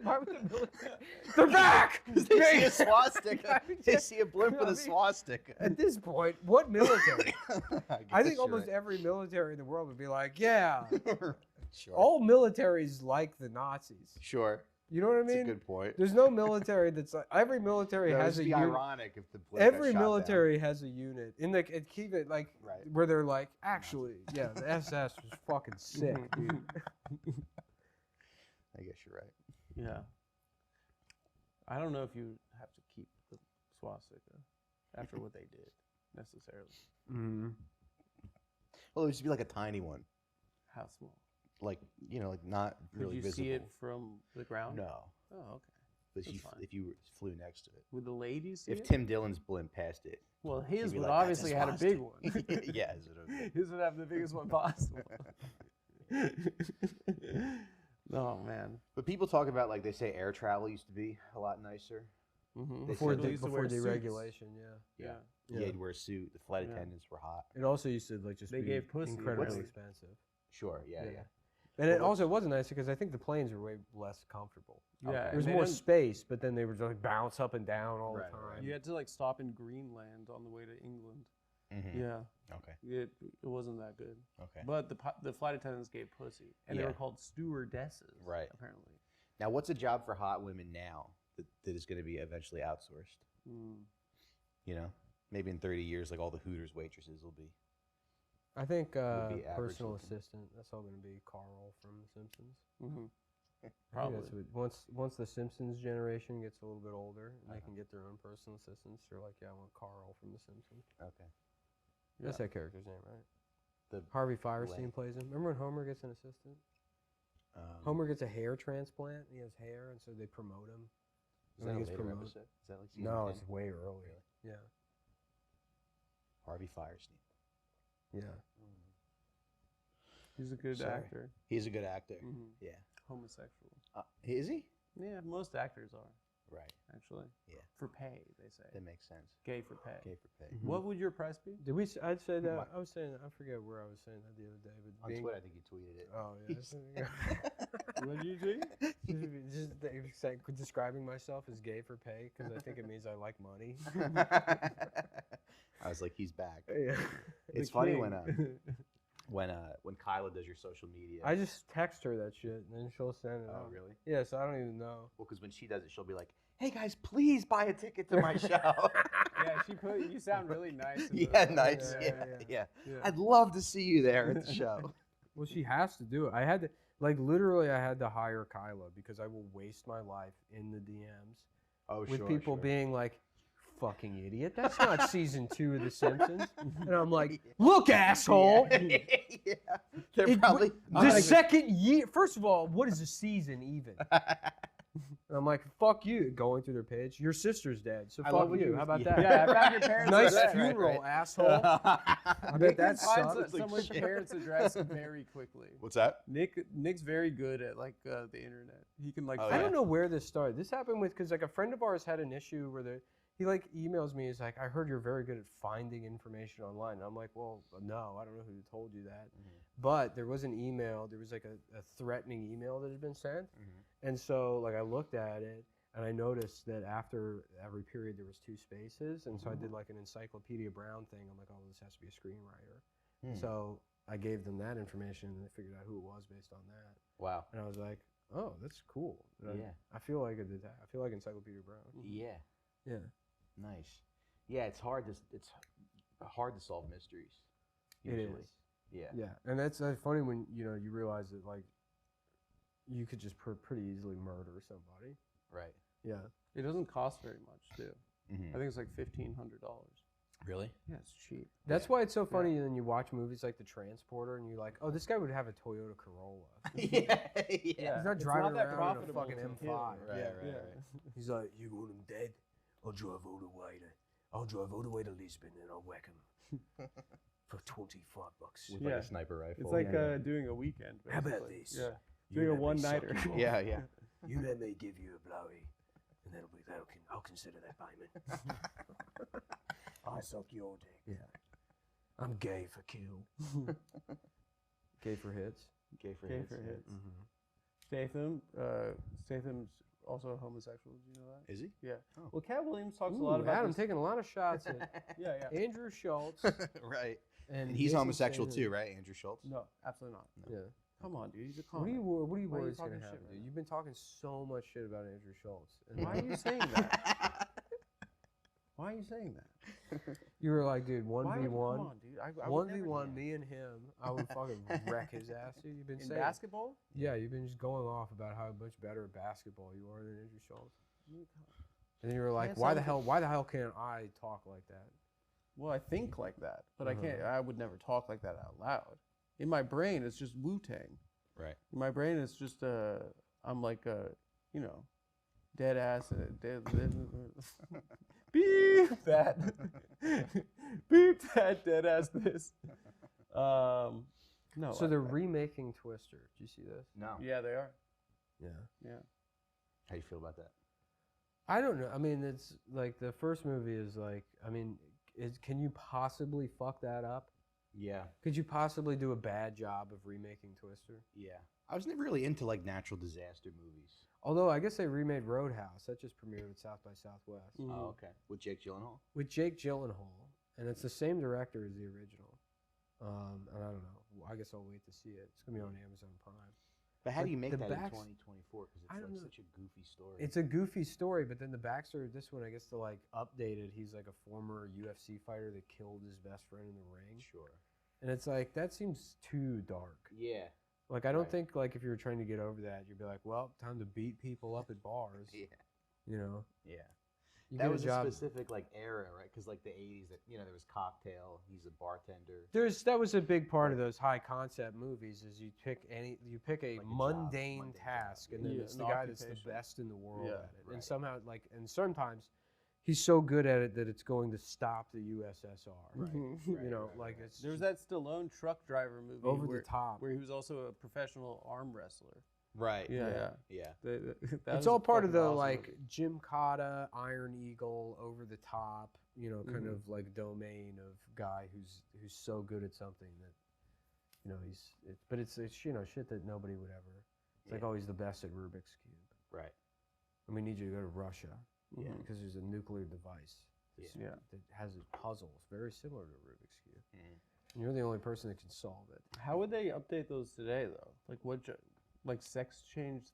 Why would the military? They're back! They see a swastika. They see a blimp with a swastika. At this point, what military? I think guess almost you're every military in the world would be like, yeah, right. Sure. all militaries like the Nazis. Sure. You know what I That's mean? a good point. There's no military that's like every military That has would a be unit. ironic if the blimp got Every shot military has a unit in the keep it like Right. where they're like actually yeah the SS was fucking sick, dude. down. I guess you're right. Yeah. I don't know if you have to keep the swastika after what they did necessarily. Mm-hmm. Well, it would just be like a tiny one, How small? like like not Could really you visible. see it from the ground? No, Oh, okay. but That's fine. if you flew next to it. Would the ladies see If it? Tim Dillon's blimp passed it, Well, you'd his be would like, obviously "That's a had a big one. swastika." Yeah, is it okay? His would have the biggest one possible. Oh man. But people talk about like they say air travel used to be a lot nicer. Mm-hmm. They Before said They used to before wear suits. deregulation, yeah. Yeah, you'd wear a suit. The flight Yeah. attendants were hot. It also used to like just They be gave pussy, incredibly really. expensive. Sure, yeah. And it Well, also wasn't nice because I think the planes were way less comfortable. Yeah, There and was they more didn't- space, but then they would like bounce up and down all Right, the right. time. You had to like stop in Greenland on the way to England. Mm-hmm. Yeah, Okay. it wasn't that good. Okay. But the flight attendants gave pussy, and they Yeah. were called stewardesses. Right. Apparently. Now, what's a job for hot women now that is going to be eventually outsourced? Mm. Maybe in 30 years, like all the Hooters waitresses will be. I think be average personal looking. assistant. That's all going to be Carl from The Simpsons. Mm-hmm. I think Probably. that's what, once the Simpsons generation gets a little bit older and they can get their own personal assistants, they're like, yeah, I want Carl from The Simpsons. Okay. That's that character's name, right? The Harvey Firestein Lane. plays him. Remember when Homer gets an assistant? Homer gets a hair transplant. And he has hair, and so they promote him. Is And that he a gets later promoted. episode? Is that like season No, 10? it's way earlier. Yeah. Harvey Firestein. Yeah. He's a good Sorry. actor. He's a good actor. Mm-hmm. Yeah. Homosexual. Is he? Yeah, most actors are Right. actually. Yeah. For pay, they say. That makes sense. Gay for pay. Gay for pay. Mhm. What would your price be? Did we? I'd say that. What? I was saying. I forget where I was saying that the other day, but On Twitter, I think you tweeted it. Oh yeah. What do you think? just describing myself as gay for pay because I think it means I like money. I was like, he's back. Yeah. It's The funny king. when Kyla does your social media. I just text her that shit and then she'll send it. Oh, out. really? Yeah. So I don't even know. Well, because when she does it, she'll be like, "Hey guys, please buy a ticket to my show." Yeah, she put. You sound really nice. in Yeah, the- nice. Yeah, Yeah, yeah, yeah. Yeah. I'd love to see you there at the show. Well, she has to do it. I had to, like, literally, I had to hire Kyla because I will waste my life in the DMs Oh, with people being like, "Fucking idiot! That's not season 2 of The Simpsons." And I'm like, "Look, asshole! yeah, they're It- probably The second year. First of all, what is a season even? And I'm like, fuck you, going through their page. Your sister's dead, so I fuck love when you. you- How about yeah. that? Yeah, I found your parents' Nice address. funeral, asshole. I bet that Find sucks. someone's parents' address very quickly. What's that? Nick's very good at like the internet. He can like. Oh, I find- don't know where this started. This happened with because like a friend of ours had an issue where he like emails me. He's like, I heard you're very good at finding information online. And I'm like, well, no, I don't know who told you that. But there was an email. There was like a threatening email that had been sent, and so like I looked at it and I noticed that after every period there was 2 spaces, and so I did like an Encyclopedia Brown thing. I'm like, oh, this has to be a screenwriter. So I gave them that information, and they figured out who it was based on that. Wow. And I was like, oh, that's cool. Yeah. I feel like a detective. I feel like Encyclopedia Brown. Yeah. Yeah. Nice. Yeah, it's hard to solve mysteries. Usually. It is. Yeah. Yeah. And that's funny when, you realize that, like, you could just pretty easily murder somebody. Right. Yeah. It doesn't cost very much too. Mhm. I think it's like $1,500. Really? Yeah, it's cheap. That's why it's so funny when you watch movies like The Transporter and you're like, oh, this guy would have a Toyota Corolla. Yeah. He's not It's driving not that around in a profitable fucking to M5. kill. Right, yeah. right. He's like, you want him dead? I'll drive all the way to Lisbon and I'll whack him for $25. With Yeah. like a sniper rifle. It's like doing a weekend. How about basically. this? Yeah. You Doing a let me one-nighter. suck you off. Yeah, yeah. You let me give you a blowy, and I'll consider that payment. I suck your dick. Yeah. I'm gay for kill. Gay for hits. Gay for Gay hits. for hits. Mm-hmm. Statham's also homosexual. Do you know that? Is he? Yeah. Oh. Well, Cat Williams talks a lot Ooh, about Adam this. taking a lot of shots at Yeah, yeah. Andrew Schultz. Right. And And he's Jason homosexual Statham. too, right? Andrew Schultz? No, absolutely not. Yeah. Come on, dude. He's a What do you comic. What do you Why are you worry is gonna talking happen, shit dude? right You've been talking so much shit about Andrew Schultz. And Why are you saying that? Why are you saying that? You were like, dude, Why would- 1v1. Come on, dude. I would never do 1v1, that. me and him, I would fucking wreck his ass, dude. You've been In saying. basketball? Yeah, you've been just going off about how much better at basketball you are than Andrew Schultz. And then you were like, Can't why the sound- hell can't I talk like that? Well, I think like that, but I can't. I would never talk like that out loud. In my brain, it's just Wu-Tang. Right. In my brain, it's just I'm like dead ass. Beep that. Beep that dead ass this. No. So they're remaking Twister. Did you see this? No. Yeah, they are. Yeah. Yeah. How you feel about that? I don't know. I mean, it's like the first movie is like, I mean, can you possibly fuck that up? Yeah. Could you possibly do a bad job of remaking Twister? Yeah. I was never really into like natural disaster movies. Although I guess they remade Roadhouse. That just premiered at South by Southwest Oh, okay. With Jake Gyllenhaal? with Jake Gyllenhaal, and it's the same director as the original. And I don't know. I guess I'll wait to see it. It's gonna be on Amazon Prime. But how do you make the that in backs- 2024? Because I it's don't like know. such a goofy story. It's a goofy story, but then the backstory of this one, I guess, to like update it, he's like a former UFC fighter that killed his best friend in the ring, Sure. and it's like that seems too dark. Yeah. Like I don't Right. think like if you were trying to get over that, you'd be like, well, time to beat people up at bars. Yeah. You know, Yeah. you That get was a job. a specific like era, right? Because like the 80s, that there was Cocktail. He's a bartender. That was a big part of those high concept movies. Is you pick a Like a job, mundane mundane task, job, and then yeah. it's An the guy that's the occupation. best in the world Yeah, at it, right. and somehow and sometimes he's so good at it that it's going to stop the USSR. Right. You know, right, like right. it's There was that Stallone truck driver movie over where, the top. where he was also a professional arm wrestler. Right. Yeah. Yeah. That It's was all a part of fucking the awesome like movie. Jim Cotta, Iron Eagle, over the top, kind Mhm. of like domain of guy who's so good at something that, but it's shit that nobody would ever. It's like, Yeah. oh, he's the best at Rubik's Cube. Right. And we need you to go to Russia Yeah. because there's a nuclear device Yeah. that has puzzles very similar to Rubik's Cube. Mhm. And you're the only person that can solve it. How would they update those today, though? Like like sex change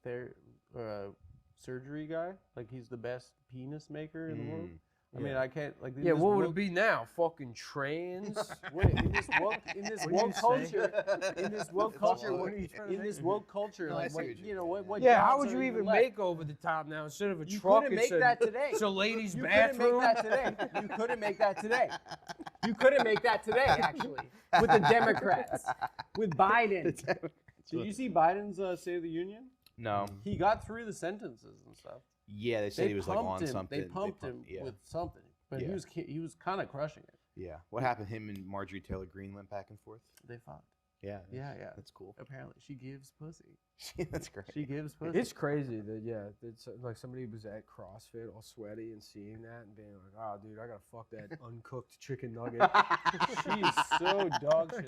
surgery guy? Like he's the best penis maker in the world? I mean, I can't like. in Yeah, this what would woke- it be now? Fucking trans? Wait, in this woke What are you woke saying? culture, in this woke It's culture, all- What are you trying to in make? this woke culture, No, I like see what what you're you know, what Yeah, how jobs would are you even left? make over the top now instead of a You truck? couldn't make it's that today. It's a ladies' You couldn't bathroom. make that today. You couldn't make that today. You couldn't make that today, actually, with the Democrats, with Biden. Did you see Biden's State of the Union? No. He got through the sentences and stuff. Yeah, they said he was like on something. They pumped him yeah. with something, but Yeah. he was kind of crushing it. Yeah. What happened? Him and Marjorie Taylor Greene went back and forth. They fought. Yeah. Yeah. That's cool. Apparently, she gives pussy. That's great. She gives pussy. It's crazy that it's like somebody was at CrossFit all sweaty and seeing that and being like, oh, dude, I gotta fuck that uncooked chicken nugget. She's so dog I shit.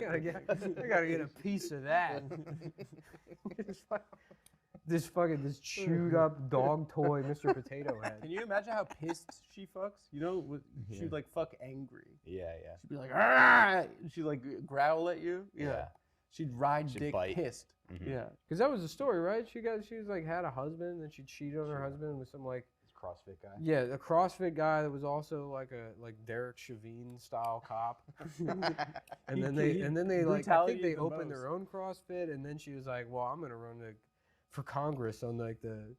gotta get a piece of that. This chewed up dog toy Mr. Potato Head. Can you imagine how pissed she fucks? You know, she'd like fuck angry. Yeah. She'd be like, ah! She'd like growl at you. Yeah. She'd ride She'd dick bite. pissed. Mhm. Yeah. Because that was the story, right? She was like had a husband and then she cheated on her husband with some like CrossFit guy. yeah, a CrossFit guy that was also like a Derek Chauvin style cop. And then they like I think they opened their own CrossFit and then she was like, well, I'm gonna run for Congress on like the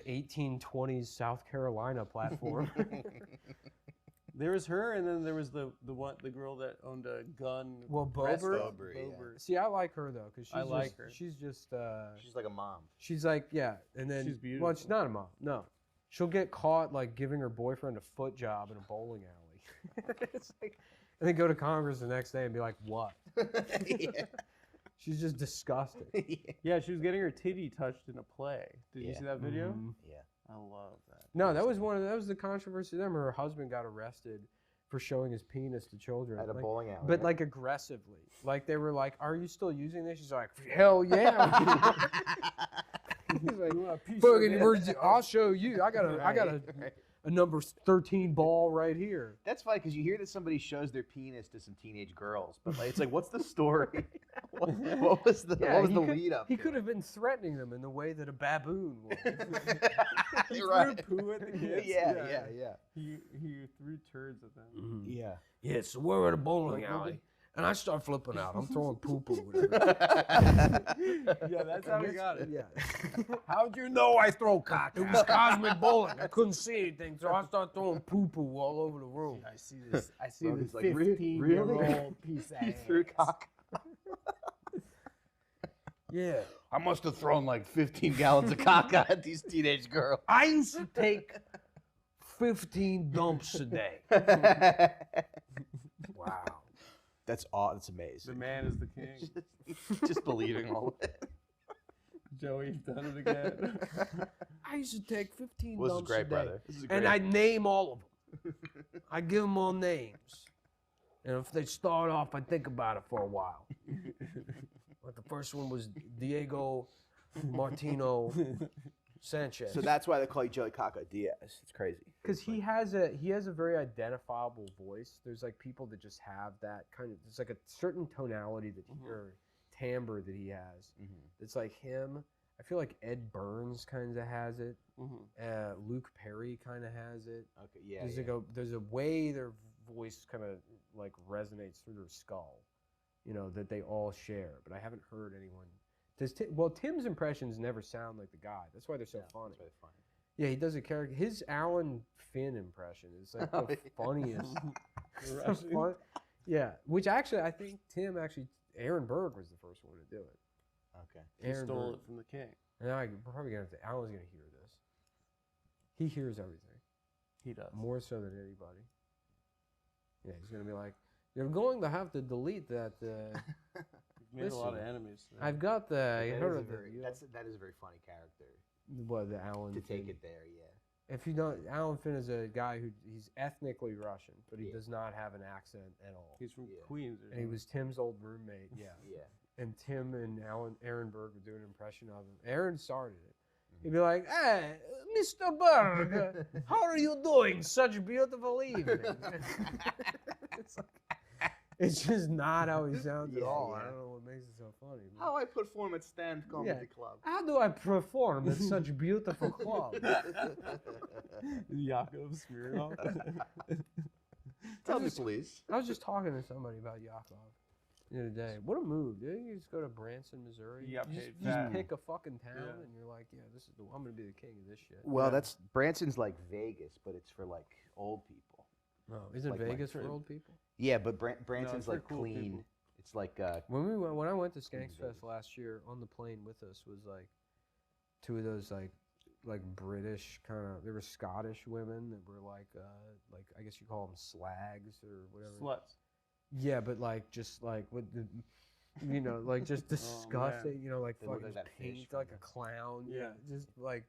1820s South Carolina platform. There was her, and then there was the girl that owned a gun. Well, Bober. Bober, yeah. See, I like her though, because I like her. She's just. She's like a mom. She's like and then She's well, beautiful. she's not a mom. No, she'll get caught like giving her boyfriend a foot job in a bowling alley. It's like, and then go to Congress the next day and be like, "What?" Yeah. She's just disgusting. Yeah, she was getting her titty touched in a play. Did you see that video? Mhm. Yeah. I love that. No, that was the controversy. Them, her husband got arrested for showing his penis to children At a like, bowling alley. but like aggressively. Like they were like, "Are you still using this?" She's like, "Hell yeah." He's like, "Fucking, I'll show you. I got a number 13 ball right here." That's funny because you hear that somebody shows their penis to some teenage girls, but like, it's like, what's the story? what was the lead up? He could have been threatening them in the way that a baboon would. You're right. Poo at the kids. Yeah. He threw turds at them. Yeah. Yeah, so we're at a bowling alley, and I start flipping out. I'm throwing poo-poo. Yeah, that's how he got it. Yeah. How'd you know I throw cock? It was cosmic bowling. I couldn't see anything, so I start throwing poo-poo all over the room. I see this. I see Brody's this like, 15-year-old piece of He ass. threw cock. Yeah. I must have thrown like 15 gallons of cock at these teenage girls. I used to take 15 dumps a day. Wow. That's The amazing. man is the king. Just believing all of it. Joey's done it again. I used to take 15 Well, this is dumps a great, day. brother. This is great. And I name all of them. I give them all names. And if they start off, I think about it for a while. Like the first one was Diego Martino Sanchez. So that's why they call you Joey Caca Diaz. It's crazy. Because he has a very identifiable voice. There's like people that just have that kind of. There's like a certain tonality that or timbre that he has. It's like him. I feel like Ed Burns kind of has it. Luke Perry kind of has it. Okay, yeah. There's like there's a way their voice kind of like resonates through their skull, you know, that they all share. But I haven't heard anyone. Tim's impressions never sound like the guy. That's why they're so funny. That's really funny. Yeah, he does a character. His Alan Finn impression is like the funniest. It's so fun. Yeah, which actually I think Aaron Berg was the first one to do it. Okay. He stole it from the king. And we're probably gonna have to. Alan's gonna hear this. He hears everything. He does. More so than anybody. Yeah, he's gonna be like, "You're going to have to delete that." He's made a lot of enemies. I've got the. That You is heard a of very, the, that is a very funny character what the Alan to Finn. take it there. Yeah. If you don't, Alan Finn is a guy he's ethnically Russian, but he Yeah. does not have an accent at all. He's from Yeah. Queens. And he was Tim's old roommate. Yeah. Yeah. And Tim and Aaron Berg would do an impression of him. Aaron started it. He'd be like, "Hey, Mr. Berg, how are you doing? Such a beautiful evening." It's just not how he sounds at Yeah, all. yeah. I don't know what makes it so funny. but- How I perform at Stand Comedy Club. How do I perform at such beautiful clubs? Yakov Smirnoff. Tell me, please. I was just talking to somebody about Yakov the other day. What a move, dude. You just go to Branson, Missouri. You got just, paid you just fat. pick a fucking town Yeah. and you're like, yeah, I'm going to be the king of this shit. Well, that's Branson's like Vegas, but it's for like old people. No, isn't like Vegas for- for old people? Yeah, but Branson's for like cool clean. people. It's like When I went to Skanks Vegas. Fest last year, on the plane with us was like two of those like like British kind of. There were Scottish women that were like I guess you call them slags or whatever. Sluts. Yeah, but like just like with the, like just disgusting. Like They look fucking like that fish paint from like the- a clown. Yeah. Just like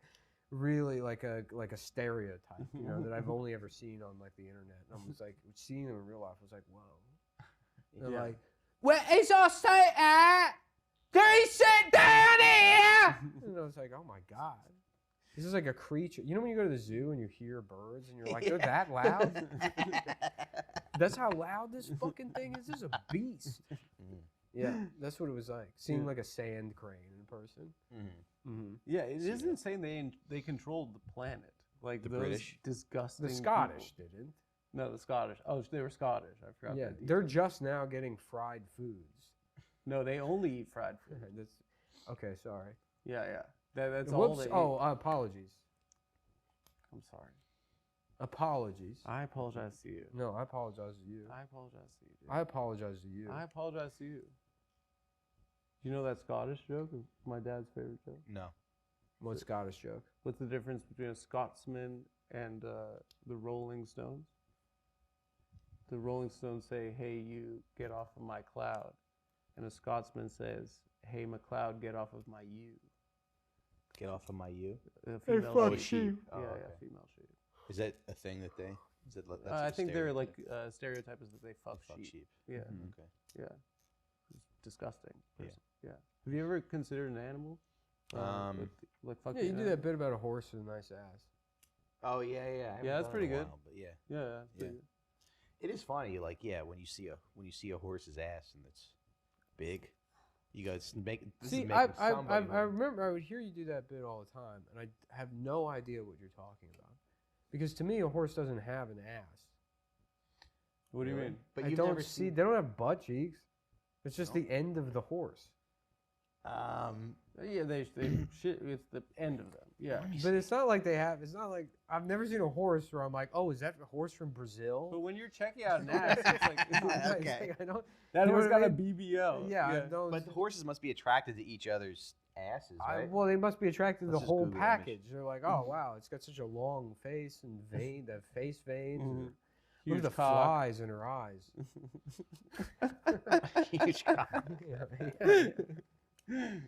really like a stereotype. That I've only ever seen on like the internet. And I was like seeing them in real life. I was like, whoa. They're Yeah. like, where is our state at? Can he sit down here? And I was like, oh my god. This is like a creature. You know when you go to the zoo and you hear birds and you're like, they're that loud? That's how loud this fucking thing is? This is a beast. Yeah, that's what it was like. Seeing like a sand crane in person. Yeah, it is insane. They controlled the planet. Like The those British? disgusting. The Scottish people. didn't. No, the Scottish. Oh, they were Scottish. I forgot. Yeah, that detail. they're just now getting fried foods. No, they only eat fried food. That's okay. Sorry. Yeah. That's all Whoops. they eat. Oh, apologies. I'm sorry. Apologies. I apologize to you. No, I apologize to you. I apologize to you. Dude. I apologize to you. I apologize to you. You know that Scottish joke? My dad's favorite joke. No. What Scottish joke? What's the difference between a Scotsman and the Rolling Stones? The Rolling Stones say, "Hey, you, get off of my cloud," and a Scotsman says, "Hey, McLeod, get off of my you." Get off of my you. Female fuck sheep. sheep. Yeah, Oh, yeah, okay. female sheep. Is that a thing that they? Is it? That's I a think they're like stereotype? stereotype is that they fuck, Fuck sheep. sheep. Yeah, Okay. yeah. It's disgusting. Yeah. Yeah. Have you ever considered an animal? Like fucking. Yeah, you do that bit about a horse with a nice ass. Oh yeah. I haven't Yeah, that's done it pretty in a good. while, but yeah. Yeah, that's pretty good. It is funny, like when you see a horse's ass and it's big, you guys make. This See, is I making somebody remember I would hear you do that bit all the time, and I have no idea what you're talking about, because to me a horse doesn't have an ass. What do you mean? But I you've don't never see. seen. They don't have butt cheeks. It's just the end of the horse. Yeah, they shit. It's the end of them. Yeah. But it's not like they have. It's not like I've never seen a horse where I'm like, oh, is that a horse from Brazil? But when you're checking out an ass, it's like It's Okay. like, I don't. that You know horse what I got a mean? BBL. Yeah, I don't. But horses must be attracted to each other's asses, right? Well, they must be attracted to Let's the just whole Google image. package. They're like, oh wow, it's got such a long face and vein, the face veins. Mhm. Look Huge at the cock. flies in her eyes. Huge cock.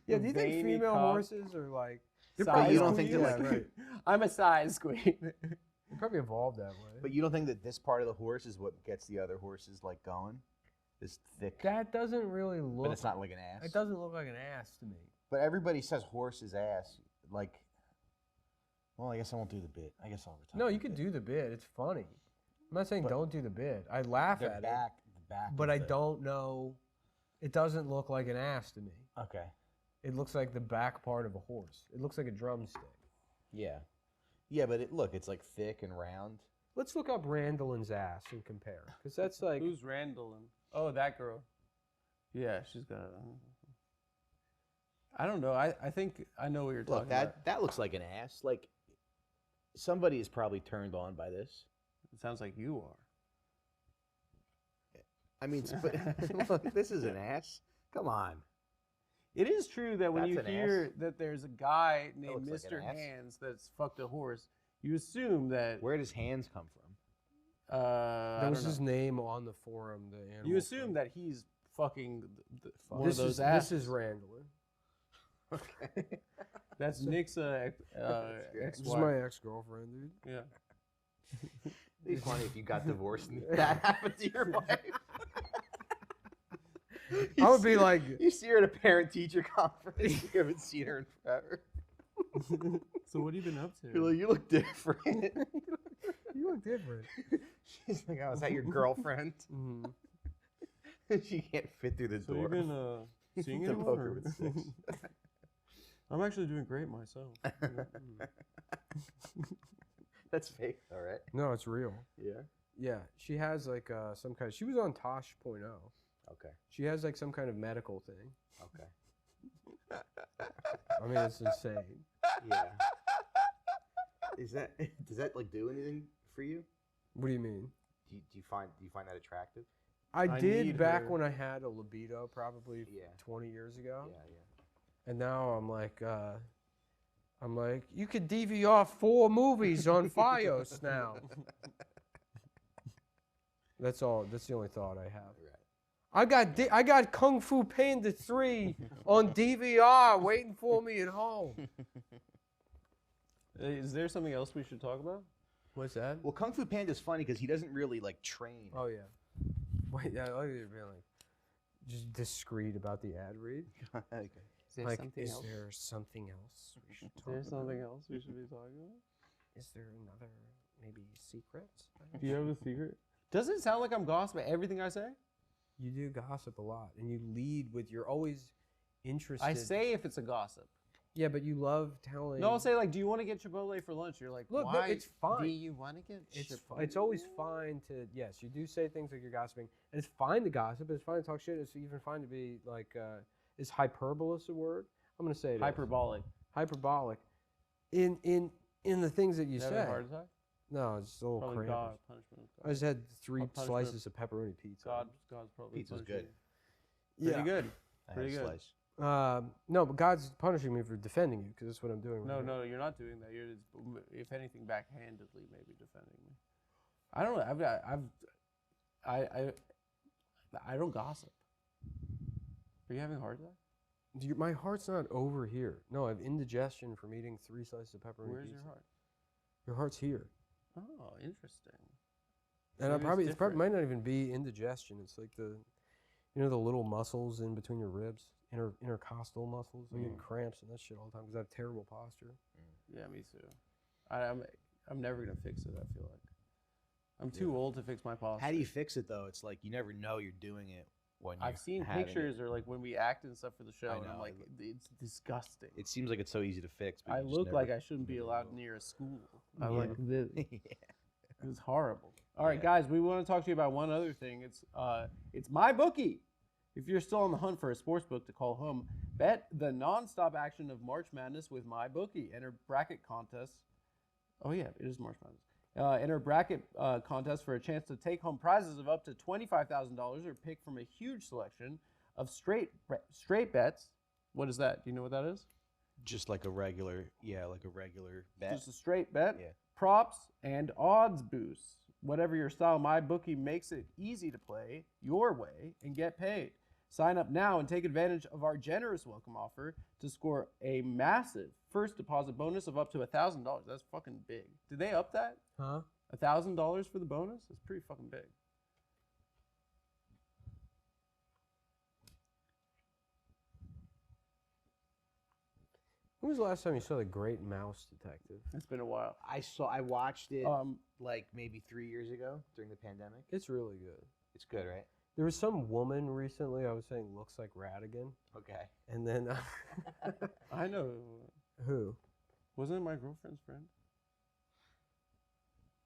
Yeah, do you think Veiny female cock. horses are like? Size probably you don't think queen. they're yeah, like- right. I'm a size queen. They probably evolved that way. But you don't think that this part of the horse is what gets the other horses like going? This thick. That doesn't really look. But it's not like an ass. It doesn't look like an ass to me. But everybody says horse's ass. Like, well, I guess I won't do the bit. I guess I'll retire. No, you could do the bit. It's funny. I'm not saying But don't do the bit. I laugh the at back, the back. it, but of I the- don't know. It doesn't look like an ass to me. Okay. It looks like the back part of a horse. It looks like a drumstick. Yeah. Yeah, but look, it's like thick and round. Let's look up Randall's ass and compare, because that's like Who's Randallin? Oh, that girl. Yeah, she's got. I don't know. I think I know what you're talking Look, that looks like an ass. Like, somebody is probably turned on by this. It sounds like you are. I mean, but look, this is an ass. Come on. It is true that when That's you an hear ass. that there's a guy named looks like an Mr. ass. Hands that's fucked a horse, you assume that Where does hands come from? I that was don't his know. name on the forum. The animal. You assume forum. that he's fucking one this of those is asses. this is Randall. Okay. That's Nick's This ex-wife. is my ex-girlfriend, dude. Yeah. It'd be funny if you got divorced and that happened to your wife. I would be like, You see her at a parent-teacher conference. You haven't seen her in forever. So what have you been up to? You're like, you look different. you look different. She's like, oh, is that your girlfriend? Mhm. She can't fit through the So door. you've been seeing To anyone? poker or- with sticks. I'm actually doing great myself. That's fake, all right. No, it's real. Yeah. Yeah, she has like some kind. She was on Tosh.0. Okay. She has like some kind of medical thing. Okay. I mean, it's insane. Yeah. Does that like do anything for you? What do you mean? Do you find that attractive? I I did need back her. when I had a libido, probably Yeah. 20 years ago. Yeah, yeah. And now I'm like, I'm like, you could DVR 4 movies on Fios now. That's all. That's the only thought I have. I got Kung Fu Panda 3 on DVR waiting for me at home. Is there something else we should talk about? What's that? Well, Kung Fu Panda's funny because he doesn't really like train. Oh yeah. Wait, yeah, I like you're being like just discreet about the ad read. Okay. Is there Like, something is else? there something else we should Is talk there about? something else we should be talking about? Is there another maybe secret? Do you have a secret? Does it sound like I'm gossiping everything I say? You do gossip a lot, and you lead with you're always interested. I say if it's a gossip. yeah, but you love telling. No, I'll say like, do you want to get Chipotle for lunch? You're like, Look, no, why? it's fine. Do you want to get It's always fine to yes, you do say things like you're gossiping, and it's fine to gossip. It's fine to talk shit. It's even fine to be like, is hyperbolous a word? I'm gonna say it is. Hyperbolic. Hyperbolic. In the things that you Is say. that a heart attack? No, it's a little Probably cramped. God, punishment of I just had 3 punishment slices of pepperoni pizza. God's probably Pizza's punishing good. you. Pretty Yeah. good. I Pretty had a good. slice. No, but God's punishing me for defending you because that's what I'm doing. No, right now. no, you're not doing that. You're, just, if anything, backhandedly maybe defending me. I don't know. I don't gossip. Are you having a heart attack? My heart's not over here. No, I have indigestion from eating 3 slices of pepperoni Where's pizza. your heart? Your heart's here. Oh, interesting. And Maybe it probably different. might not even be indigestion. It's like the little muscles in between your ribs, intercostal muscles. I get cramps and that shit all the time because I have terrible posture. Yeah, me too. I'm never gonna fix it. I feel like I'm too old to fix my posture. How do you fix it though? It's like you never know you're doing it when you're I've seen having pictures or like when we act and stuff for the show, I and I'm know, like, it's disgusting. It seems like it's so easy to fix. But I you just look never- like I shouldn't be allowed near a school. I like this. Yeah. It was horrible. All right, Yeah. guys, we want to talk to you about one other thing. It's my bookie. If you're still on the hunt for a sports book to call home, bet the nonstop action of March Madness with my bookie. Enter bracket contests. Oh yeah, it is March Madness. Enter bracket contest for a chance to take home prizes of up to $25,000 or pick from a huge selection of straight bets. What is that? Do you know what that is? Just like a regular bet. Just a straight bet. Yeah. Props and odds boosts. Whatever your style, MyBookie makes it easy to play your way and get paid. Sign up now and take advantage of our generous welcome offer to score a massive first deposit bonus of up to $1,000. That's fucking big. Did they up that? Huh? $1,000 for the bonus? That's pretty fucking big. When was the last time you saw The Great Mouse Detective? It's been a while. I watched it Um, like maybe 3 years ago during the pandemic. It's really good. It's good, right? There was some woman recently I was saying looks like Radigan, Okay. and then I know. who? Wasn't it my girlfriend's friend?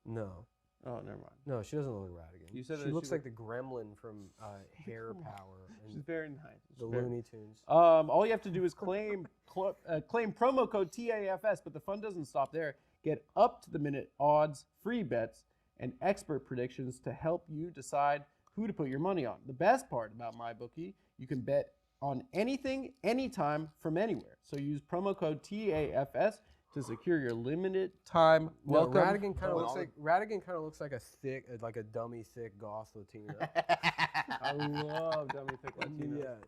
No, Oh, never mind. no, she doesn't look like Radigan. You said that she she looks looked- like the Gremlin from Hair Power She's and very nice. the She's very- Looney Tunes. All you have to do is claim promo code TAFS, but the fun doesn't stop there. Get up to the minute odds, free bets, and expert predictions to help you decide who to put your money on. The best part about MyBookie, you can bet on anything, anytime, from anywhere. So use promo code TAFS to secure your limited time No, welcome. Radigan kind of Well, looks like like a dummy thick goth Latina. I love dummy thick Latino.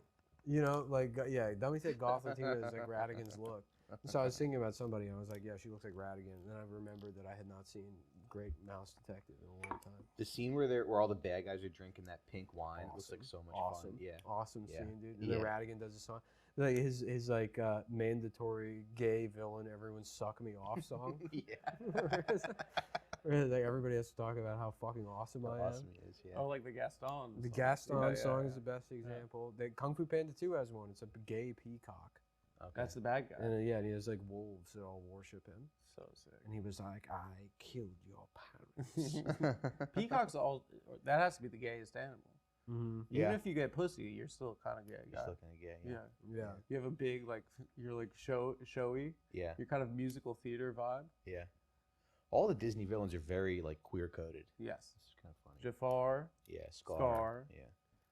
Yeah, dummy thick goth Latina is like Radigan's look. So I was thinking about somebody, and I was like, yeah, she looks like Radigan. And then I remembered that I had not seen Great Mouse Detective in a long time. The scene where all the bad guys are drinking that pink wine looks like so much awesome. fun. Yeah. Awesome Yeah. scene, dude. And then Yeah. Radigan does a song. Like his like mandatory gay villain, everyone suck me off song. Yeah. Where like everybody has to talk about how fucking awesome I am. Awesome he is. Yeah. Oh, like the Gaston. The song. Gaston Yeah, song yeah, is the best example. The Kung Fu Panda 2 has one. It's a gay peacock. Okay. That's the bad guy. And yeah, and he has like wolves that all worship him. So sick. And he was like, I killed your parents. Peacock's all. That has to be the gayest animal. Mm-hmm. Even Yeah. if you get pussy, you're still kind of gay. You're still kind of gay. Yeah. Yeah. You have a big like you're like showy. Yeah. You're kind of musical theater vibe. Yeah. All the Disney villains are very like queer coded. Yes. It's kind of funny. Jafar. Yeah. Scar. Scar. Yeah.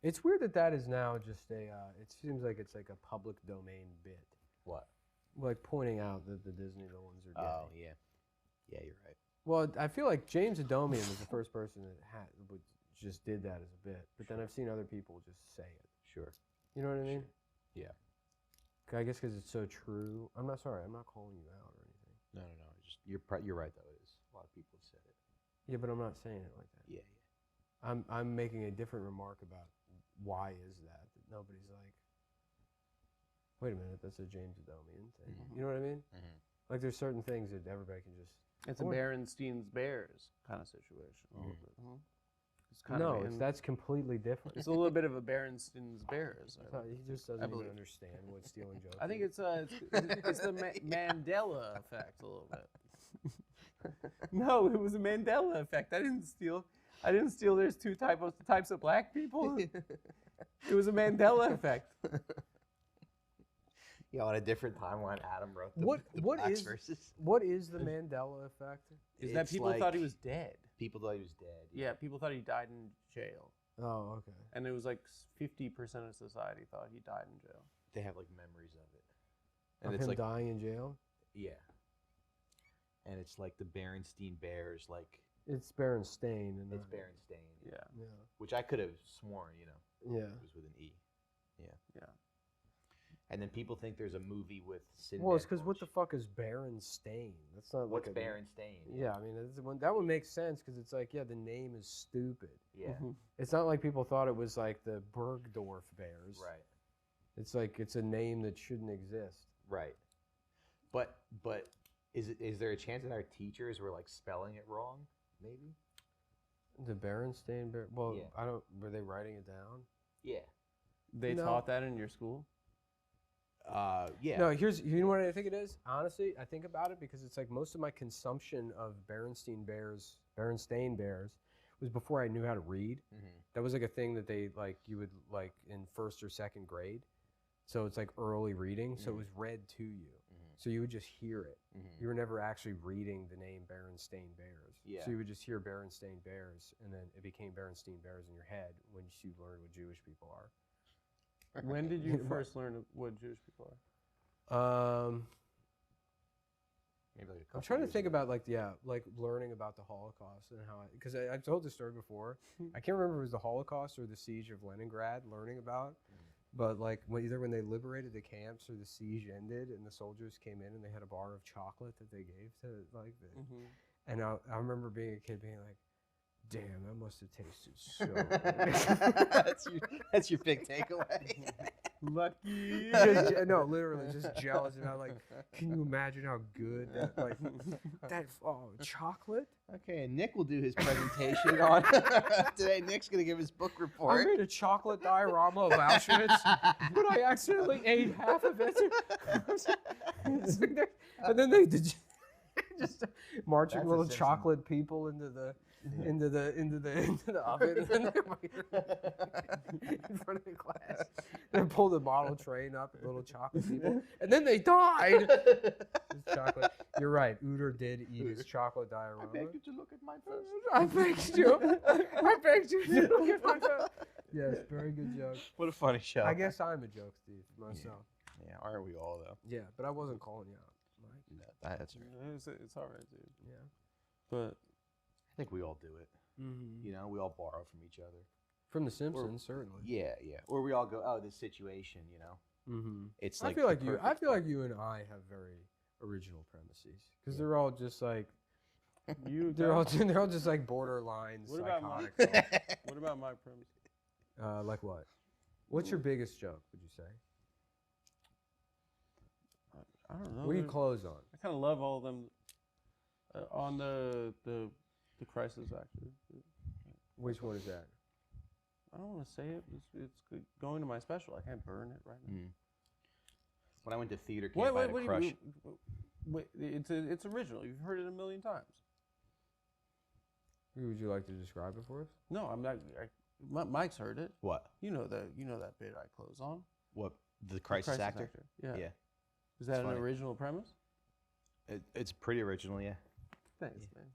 It's weird that is now just a, it seems like it's like a public domain bit. What? like pointing out that the Disney villains are gay. Oh yeah, yeah, you're right. Well, I feel like James Adomian was the first person that just did that as a bit, but then I've seen other people just say it. Sure. You know what I mean? Yeah. I guess because it's so true. I'm not calling you out or anything. No. Just you're right though. It is. A lot of people have said it. Yeah, but I'm not saying it like that. Yeah. I'm making a different remark about why is that nobody's like, wait a minute, that's a James Adomian thing. You know what I mean? Mm-hmm. Like there's certain things that everybody can just. It's a Berenstein's Bears kind of situation. A little bit. It's kind No, of that's completely different. it's a little bit of a Berenstein's Bears. He just doesn't even believe. understand what stealing jokes. I think it's the Mandela effect a little bit. No, it was a Mandela effect. I didn't steal. There's two types of black people. It was a Mandela effect. Yeah, on a different timeline, Adam wrote the what blacks is versus. what is the Mandela effect? Is that It's people thought he was dead? People thought he was dead. Yeah, people thought he died in jail, Oh, okay. and it was like 50% of society thought he died in jail. They have like memories of it, Of it's him like dying in jail? yeah, and it's like the Berenstein Bears, like It's Berenstain. And it's Berenstain, Yeah. Yeah. which I could have sworn, Yeah. it was with an E. Yeah. Yeah. And then people think there's a movie with Sinbad. Well, it's because what the fuck is Berenstain? That's not What's like a, Berenstain? Yeah, I mean that would make sense because it's like the name is stupid. Yeah. It's not like people thought it was like the Bergdorf Bears. Right. It's like it's a name that shouldn't exist. Right. But is there a chance that our teachers were like spelling it wrong? Maybe. The Berenstain Bear. Well, Yeah. I don't. Were they writing it down? Yeah. They No. taught that in your school? Yeah. No, you know what I think it is? Honestly, I think about it because it's like most of my consumption of Berenstain Bears was before I knew how to read. Mm-hmm. That was like a thing that they like you would like in first or second grade. So it's like early reading. So it was read to you. So you would just hear it. You were never actually reading the name Berenstain Bears. Yeah. So you would just hear Berenstain Bears, and then it became Berenstain Bears in your head once you learned what Jewish people are. When did you first learn what Jewish people are? Maybe like a I'm couple trying to years think ago. about like learning about the Holocaust and how because I've told this story before. I can't remember if it was the Holocaust or the siege of Leningrad. Learning about, but like either when they liberated the camps or the siege ended and the soldiers came in and they had a bar of chocolate that they gave to like and I remember being a kid being like, damn, that must have tasted so good. that's your big takeaway. Lucky. No, literally, just jealous about like, can you imagine how good that chocolate? Okay, and Nick will do his presentation on today. Nick's gonna give his book I report. made a chocolate diorama of Auschwitz, but I accidentally ate half of it. It's like and then they did just marching That's a little Simpson. chocolate people into the oven and then in front of the class. They pulled the model train up, little chocolate people, and then they died. It's chocolate. You're right. Uter did eat his chocolate diorama. I beg you to look at mine first. I begged you. I begged you to look at my phone. Yes, very good joke. What a funny show. I guess I'm a joke thief myself. Yeah, aren't we all though? Yeah, but I wasn't calling you out, Mike. No, that's right. It's all right, dude. Yeah. But I think we all do it. Mm-hmm. You know, we all borrow from each other. From The Simpsons, certainly. Yeah. Or we all go, oh, this situation, Mm-hmm. It's I like feel the like you. I perfect feel one. like you and I have very original premises because they're all just like they're all they're all just like borderline What about mine? psychotic. What about my premise? Like what? What's your biggest joke? Would you say? I don't know. What do you close on? I kind of love all of them. On the crisis actor. Which one is that? I don't want to say it. It's going to my special. I can't burn it right now. When I went to theater camp, I had a crush. Wait, it's original. You've heard it a million times. Would you like to describe it for us? No, I'm not. Mike's heard it. What? You know that bit I close on. What? The crisis actor? Yeah. Yeah. Is that an funny. original premise? It's pretty original, yeah. Thanks, man.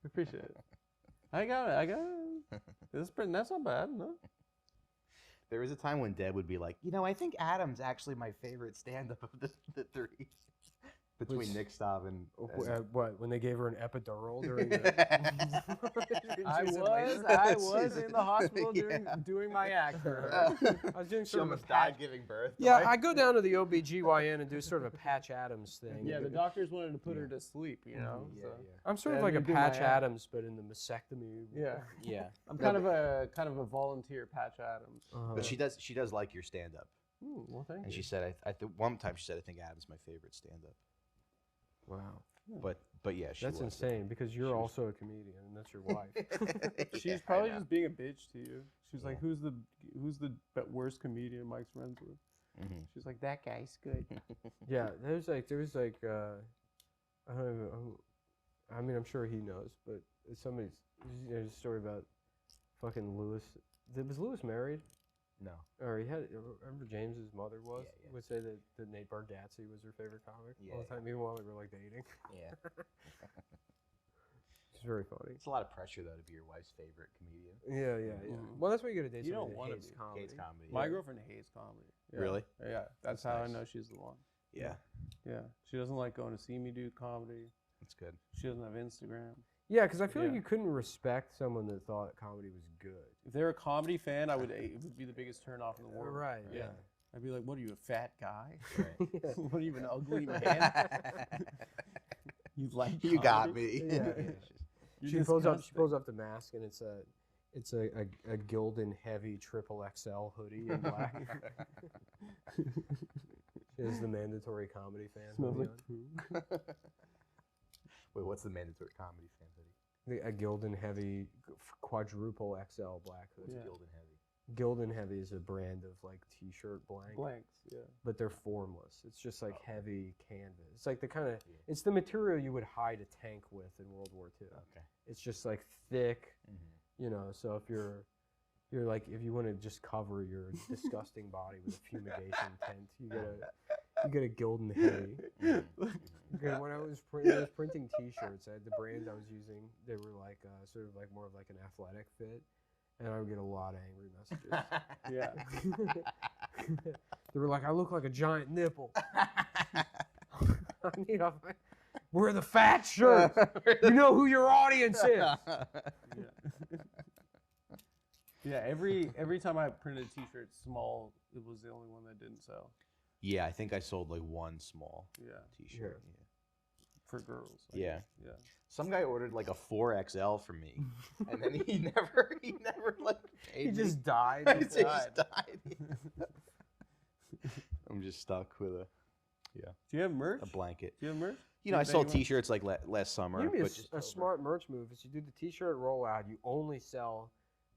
Appreciate it. I got it. That's not bad, no? There was a time when Deb would be like, I think Adam's actually my favorite stand-up of the three. Between Nick Staub and what, when they gave her an epidural during the... I was in the hospital doing my act for her. I was doing she sort of a almost died giving birth. Yeah, I go down to the OBGYN and do sort of a Patch Adams thing. Yeah, the doctors wanted to put her to sleep, so. I'm sort of Yeah, like a you do my Patch act. Adams, but in the mastectomy. Yeah. Yeah. I'm kind of a volunteer Patch Adams. But she does like your stand-up. Well, thank And you. she said, one time she said, I think Adam's my favorite stand-up. Wow. But yeah, she That's was. insane because you're also a comedian and that's your wife. She's probably just being a bitch to you. She's like, who's the worst comedian Mike's friends with? Mm-hmm. She's like, that guy's good. Yeah, there was like I don't even, I mean, I'm sure he knows, but there's a story about fucking Lewis. Was Lewis married? No. Or he had, remember James's mother was? Yeah. Would say that Nate Bargatze was her favorite comic all the Yeah. time, even while they were like dating. Yeah. It's very funny. It's a lot of pressure though to be your wife's favorite comedian. Yeah. Well, that's why you get a date You somebody don't that wanna hates be. comedy. Hates comedy. My girlfriend hates comedy. Yeah. Really? Yeah, that's That's how nice. I know she's the one. Yeah. Yeah, she doesn't like going to see me do comedy. That's good. She doesn't have Instagram. Yeah, because I feel like Yeah. you couldn't respect someone that thought comedy was good. If they're a comedy fan, it would be the biggest turn off in the world. Right, yeah. I'd be like, what are you, a fat guy? Right. What are you, an ugly man? You like You got comedy? me. Yeah. You're She pulls disgusting. up the mask and it's a Gildan heavy triple XL hoodie in black. She has the mandatory comedy fan Smells hoodie like on. poo. Wait, what's the mandatory comedy fan hoodie? A Gildan heavy quadruple XL black hoodie. Yeah. Gildan Heavy. Gildan heavy is a brand of like t-shirt blank, Blanks, yeah. but they're formless. It's just like heavy canvas. It's like the kind of it's the material you would hide a tank with in World War II. Okay. It's just like thick, Mm-hmm. So if you're like if you want to just cover your disgusting body with a fumigation tent, you get a Gildan heavy. Okay, when I was printing T-shirts, the brand I was using, they were like sort of like more of like an athletic fit, and I would get a lot of angry messages. Yeah. They were like, "I look like a giant nipple." Wear the fat shirt. You know who your audience is. Yeah, every time I printed a T-shirt small, it was the only one that didn't sell. Yeah, I think I sold like one small Yeah, T-shirt. for girls. I Yeah. guess. Yeah. Some guy ordered like a 4XL from me, and then he never like paid He me. just died. He just died. I'm just stuck with Do you have merch? a blanket. Do you have merch? I Does sold anyone- T-shirts like last summer. Maybe but just a smart merch move is you do the T-shirt rollout. You only sell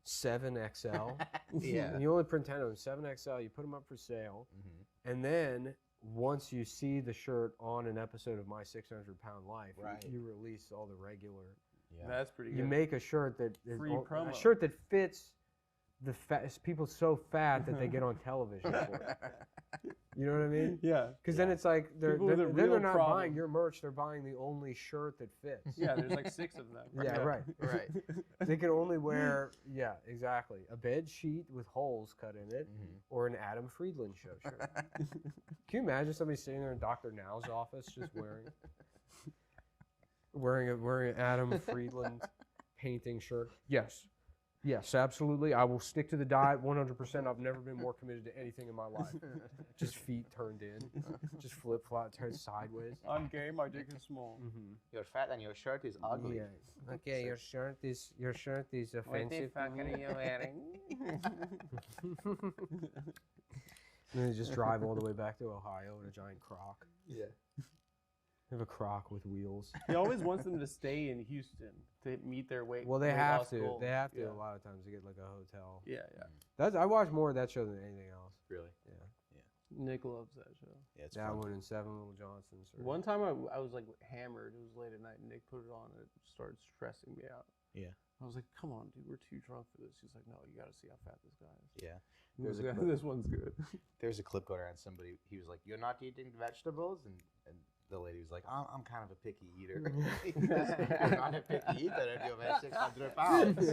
7XL. Yeah. And you only print 10 of them. 7XL. You put them up for sale, Mhm. and then once you see the shirt on an episode of My 600-Pound Life, Right. you release all the regular. Yeah. That's pretty good. You make a shirt that is Free a promo. shirt that fits the fat people so fat that they get on television for it. You know what I mean? Yeah. Because then it's like People with a then real they're not problem. buying your merch; they're buying the only shirt that fits. Yeah, there's like 6 of them. Yeah, right. Right. They can only wear, yeah, exactly, a bed sheet with holes cut in it, or an Adam Friedland show shirt. Can you imagine somebody sitting there in Dr. Now's office just wearing an Adam Friedland painting shirt? Yes, absolutely. I will stick to the diet 100%. I've never been more committed to anything in my life. Just feet turned in, just flip flop turned sideways. I'm gay. My dick is small. Mm-hmm. You're fat and your shirt is ugly. Yeah. Okay, your shirt is offensive. What the fuck are you wearing? And then just drive all the way back to Ohio in a giant croc. Yeah. They have a croc with wheels. He always wants them to stay in Houston to meet their weight. Well, they weight have loss to. goal. They have to Yeah. a lot of times to get like a hotel. Yeah. I watch more of that show than anything else. Really? Nick loves that show. Yeah, it's That fun. one and Seven Little Johnsons. One time I was like hammered. It was late at night, and Nick put it on, and it started stressing me out. Yeah. I was like, "Come on, dude, we're too drunk for this." He's like, "No, you got to see how fat this guy is." Yeah. This, There's a clip. this one's good. There's a clip going around. Somebody, he was like, "You're not eating vegetables," and the lady was like, I'm kind of a picky eater. He goes, "You're not a picky eater, and you weigh 600 pounds."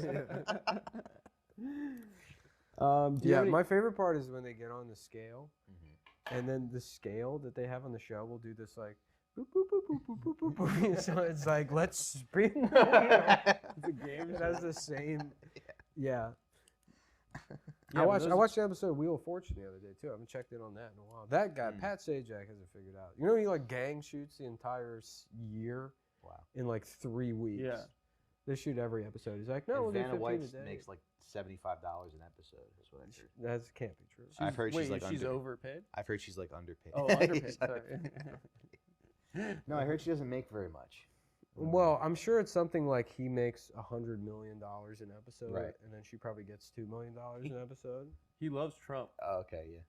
Do you Yeah, have any- my favorite part is when they get on the scale, Mhm. and then the scale that they have on the show will do this like boop boop boop boop boop boop boop. boop. So it's like let's spin. It's a game It show. has the same. Yeah. Yeah, I but watched those I are- watched the episode of Wheel of Fortune the other day too. I haven't checked in on that in a while. That guy Pat Sajak hasn't figured out. You know he like gang shoots the entire year Wow. in like 3 weeks. Yeah. They shoot every episode. He's like, no, And we'll do Vanna 15 White a day. makes like $75 an episode. That's what I heard. That can't be true. I've heard Wait, she's like she's under. overpaid. I've heard she's like underpaid. Oh, underpaid. She's Sorry. No, I heard she doesn't make very much. Well, I'm sure it's something like he makes $100 million an episode, Right. and then she probably gets $2 million an episode. He loves Trump. Oh, okay, yeah.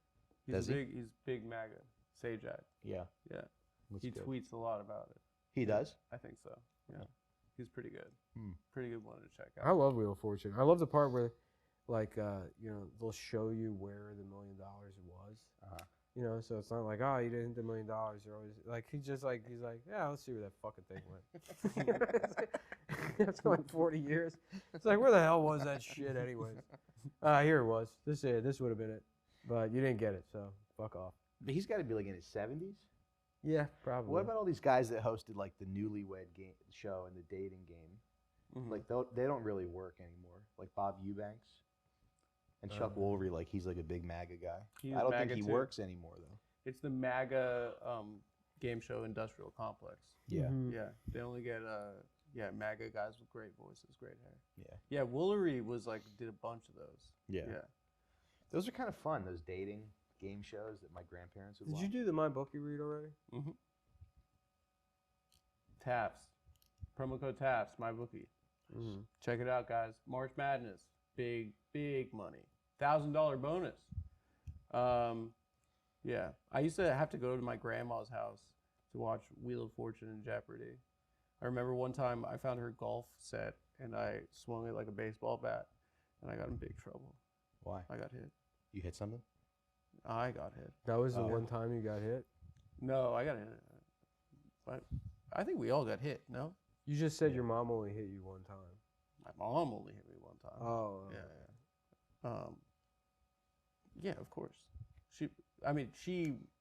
He's Does he? big MAGA. Sajak. Yeah. Yeah. That's He good. tweets a lot about it. He does? I think so. Yeah. He's pretty good. Hmm. Pretty good one to check I out. love Wheel of Fortune. I love the part where, like, they'll show you where the $1 million was. Uh-huh. You know, so it's not like, oh, you didn't hit the $1 million. They're always like, he's like, yeah, let's see where that fucking thing went. It's been like 40 years. It's like, where the hell was that shit, anyways? Here it was. This would have been it, but you didn't get it, so fuck off. But he's got to be like in his 70s. Yeah, probably. What about all these guys that hosted like the Newlywed game show and the dating game? Mhm. Like they don't really work anymore. Like Bob Eubanks and Chuck Woolery, like he's like a big MAGA guy. He's I don't MAGA think he too. works anymore though. It's the MAGA game show industrial complex. Yeah. Mhm. Yeah. They only get MAGA guys with great voices, great hair. Yeah. Yeah, Woolery did a bunch of those. Yeah. Yeah. Those are kind of fun, those dating game shows that my grandparents would Did watch. you do the My Bookie read already? Mm-hmm. TAPS. Promo code TAPS, my bookie. Mm-hmm. Check it out, guys. March Madness. Big money. $1,000 bonus. Yeah. I used to have to go to my grandma's house to watch Wheel of Fortune and Jeopardy. I remember one time I found her golf set and I swung it like a baseball bat and I got in big trouble. Why? I got hit. You hit something? I got hit. That was the Oh. one time you got hit? No, I got hit. But I think we all got hit, no? You just said your mom only hit you one time. My mom only hit me one time. Oh. Yeah. Yeah, of course. She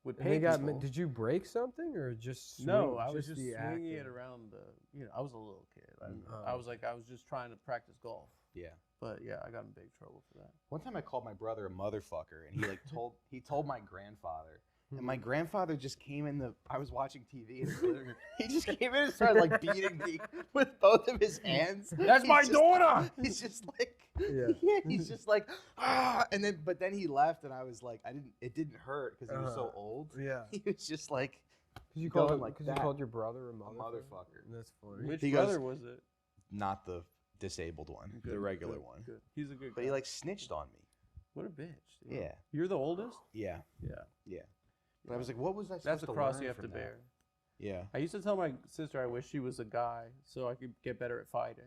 would And pay they got. people. Did you break something or just? No, I was just the swinging it acting? around I was a little kid. Oh. I was just trying to practice golf. Yeah. But yeah, I got in big trouble for that. One time I called my brother a motherfucker, and he told my grandfather, and my grandfather just came in I was watching TV in his living room. He just came in and started like beating me with both of his hands. That's my daughter! He's just like, Yeah. he's just like, but then he left, and I was like, it didn't hurt because he was so old. Yeah. He was just like, Because you going called like you that. called your brother a motherfucker. That's funny. Which He brother goes- was it? not the disabled one, the Good, regular good, one. Good. He's a good But guy. he like snitched on me. What a bitch. dude. Yeah. You're the oldest? Yeah. Yeah. But I was like, what was I supposed That's a to cross learn you have to from that? bear. Yeah. I used to tell my sister I wish she was a guy so I could get better at fighting.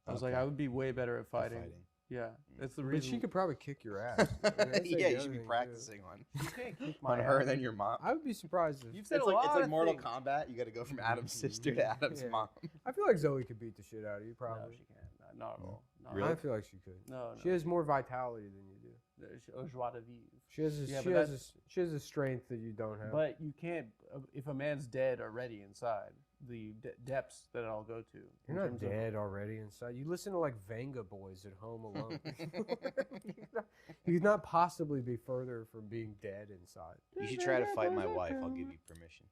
I was like, Okay. I would be way better at At fighting. Yeah, that's the But reason. she could probably kick your ass. I mean, that's like Yeah, the you other should be thing, too. practicing on You can't kick my on her ass. and then your mom. I would be surprised if. You've said It's a like lot of Mortal things. Kombat. You got to go from Adam's sister to Adam's Yeah. mom. I feel like Zoe could beat the shit out of you. No, Probably. she can't. Not at all. Not Really? I feel like she could. No, She has more vitality than you do. Joie de vivre. She has a, Yeah, she, but has a, that's- she has a strength that you don't have. But you can't. If a man's dead already inside, the depths that I'll go to. in You're not terms of- dead already inside. You listen to like Venga Boys at home alone. You could not possibly be further from being dead inside. You should try to fight my wife. I'll give you permission.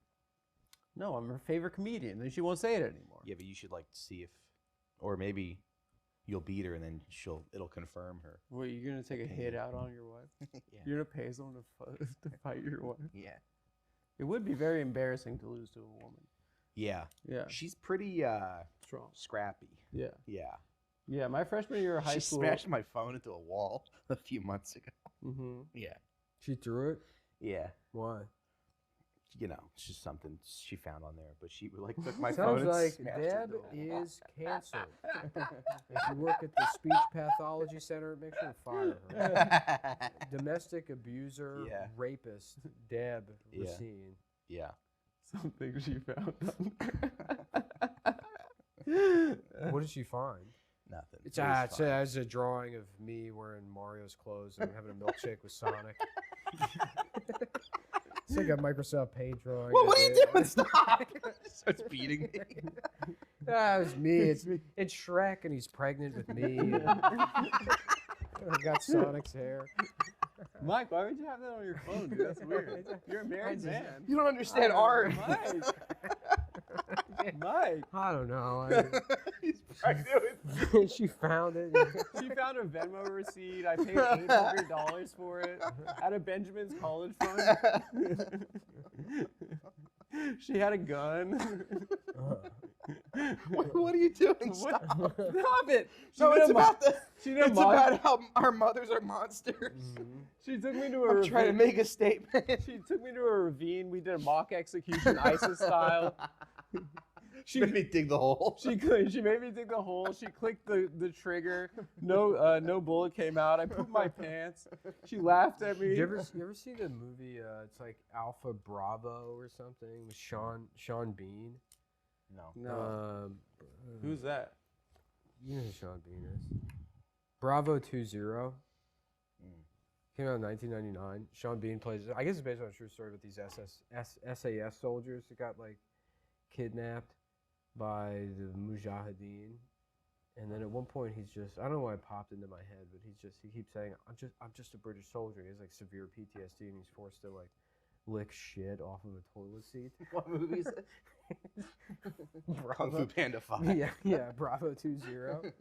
No, I'm her favorite comedian. Then she won't say it anymore. Yeah, but you should like see if, or maybe you'll beat her and then it'll confirm her. Wait, you're gonna take a hit out on your wife? Yeah. You're gonna pay someone to fight your wife? Yeah. It would be very embarrassing to lose to a woman. Yeah. Yeah, She's pretty strong. scrappy. Yeah, Yeah. yeah. My freshman year of high She school. smashed my phone into a wall a few months ago. Mm-hmm. Yeah. She threw it. Yeah. Why? You know, it's just something she found on there. But she like took my phone Sounds and like smashed it Deb into a wall. is canceled. If you work at the Speech Pathology Center, make sure to fire her. Domestic abuser, Yeah. rapist, Deb Yeah. Recine. Yeah. Something she found. What did she find? Nothing. It's a drawing of me wearing Mario's clothes and I'm having a milkshake with Sonic. It's like a Microsoft Paint drawing. Well, what are you doing? Stop! Starts beating me. It was me. It's Shrek, and he's pregnant with me. And I've got Sonic's hair. Mike, why would you have that on your phone, dude? That's weird. You're a married man. You don't understand art. Mike. Mike. I don't know. He's pregnant with She found it. She found a Venmo receipt. I paid $800 for it out of Benjamin's college fund. She had a gun. What are you doing? Stop. Stop it. No, it's about how our mothers are monsters. She took me to a I'm ravine. trying to make a statement. She took me to a ravine. We did a mock execution, ISIS style. She made me dig the hole. She made me dig the hole. She clicked the trigger. No bullet came out. I pooped my pants. She laughed at me. You ever see the movie? It's like Alpha Bravo or something with Sean Bean. No. Who's that? You know who Sean Bean is. Bravo 2-0. Came out in 1999. Sean Bean plays. I guess it's based on a true story with these SAS soldiers that got like kidnapped by the Mujahideen, and then at one point he's just, I don't know why it popped into my head, but he keeps saying I'm just a British soldier. He has like severe PTSD and he's forced to like lick shit off of a toilet seat. What movie is it? Kung Fu Panda 5. Yeah, Bravo 2-0.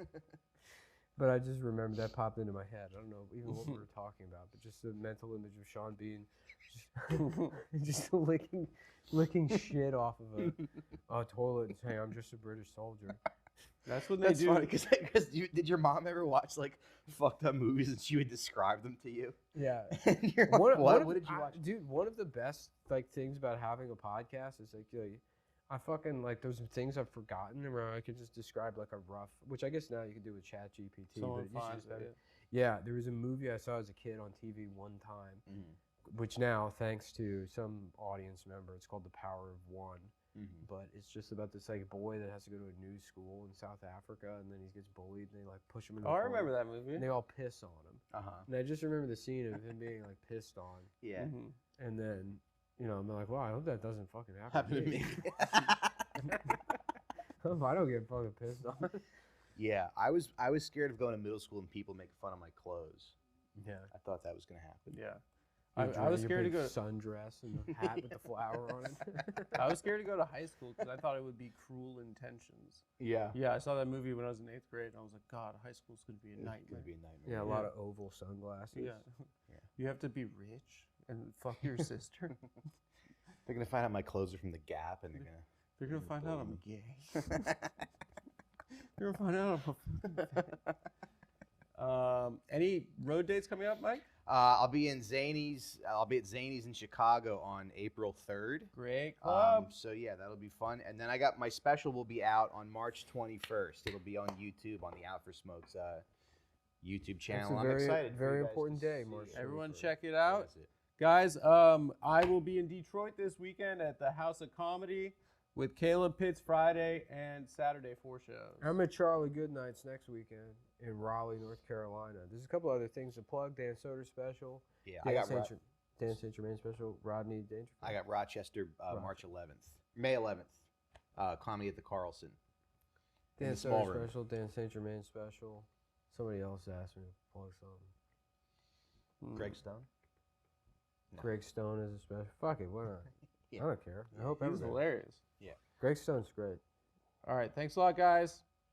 But I just remember that popped into my head. I don't know even what we were talking about, but just the mental image of Sean Bean just licking shit off of a toilet and saying, I'm just a British soldier. That's what they That's do. funny because did your mom ever watch like fucked up movies and she would describe them to you? Yeah. And you're like, what did you watch? Dude, one of the best like things about having a podcast is like, I fucking like those things I've forgotten where I could just describe like a rough, which I guess now you can do with ChatGPT. Someone But finds it. yeah, there was a movie I saw as a kid on TV one time, which now, thanks to some audience member, it's called The Power of One. But it's just about this like boy that has to go to a new school in South Africa, and then he gets bullied, and they like push him in the Oh, I corner, remember that movie. and they all piss on him. And I just remember the scene of him being like pissed on. Yeah. And then, I'm like, wow, I hope that doesn't fucking happen Happened to me. I hope I don't get fucking pissed on. Yeah, I was scared of going to middle school and people making fun of my clothes. Yeah. I thought that was gonna happen. Yeah. I was scared to go to sundress and the hat with the flower on it. I was scared to go to high school because I thought it would be Cruel Intentions. Yeah. Yeah, I saw that movie when I was in 8th grade, and I was like, God, high school's gonna be a It's nightmare. gonna be a nightmare. Yeah, a lot of oval sunglasses. Yeah. You have to be rich and fuck your sister. They're gonna find out my clothes are from the Gap, and They're gonna find out I'm gay. They're gonna find out I'm any road dates coming up, Mike? I'll be at Zany's in Chicago on April 3rd. Great club. So yeah, that'll be fun. And then I got my special will be out on March 21st. It'll be on YouTube on the Out for Smokes YouTube channel. It's a I'm excited. for very you guys important to day, see March it. Everyone 21st. check it out. That's it. Guys, I will be in Detroit this weekend at the House of Comedy with Caleb Pitts Friday and Saturday 4 shows. I'm at Charlie Goodnights next weekend in Raleigh, North Carolina. There's a couple other things to plug. Dan Soder special. Yeah, Dan St. Germain special. Rodney Dangerfield. I got Rochester March 11th, May 11th. Comedy at the Carlson. in Dan the small Soder room. special. Dan St. Germain special. Somebody else asked me to plug something. Greg Stone. No. Greg Stone is a special. Fuck it, why not? Yeah. I don't care. I hope He was everybody. hilarious. Greg Stone's great. All right, thanks a lot, guys.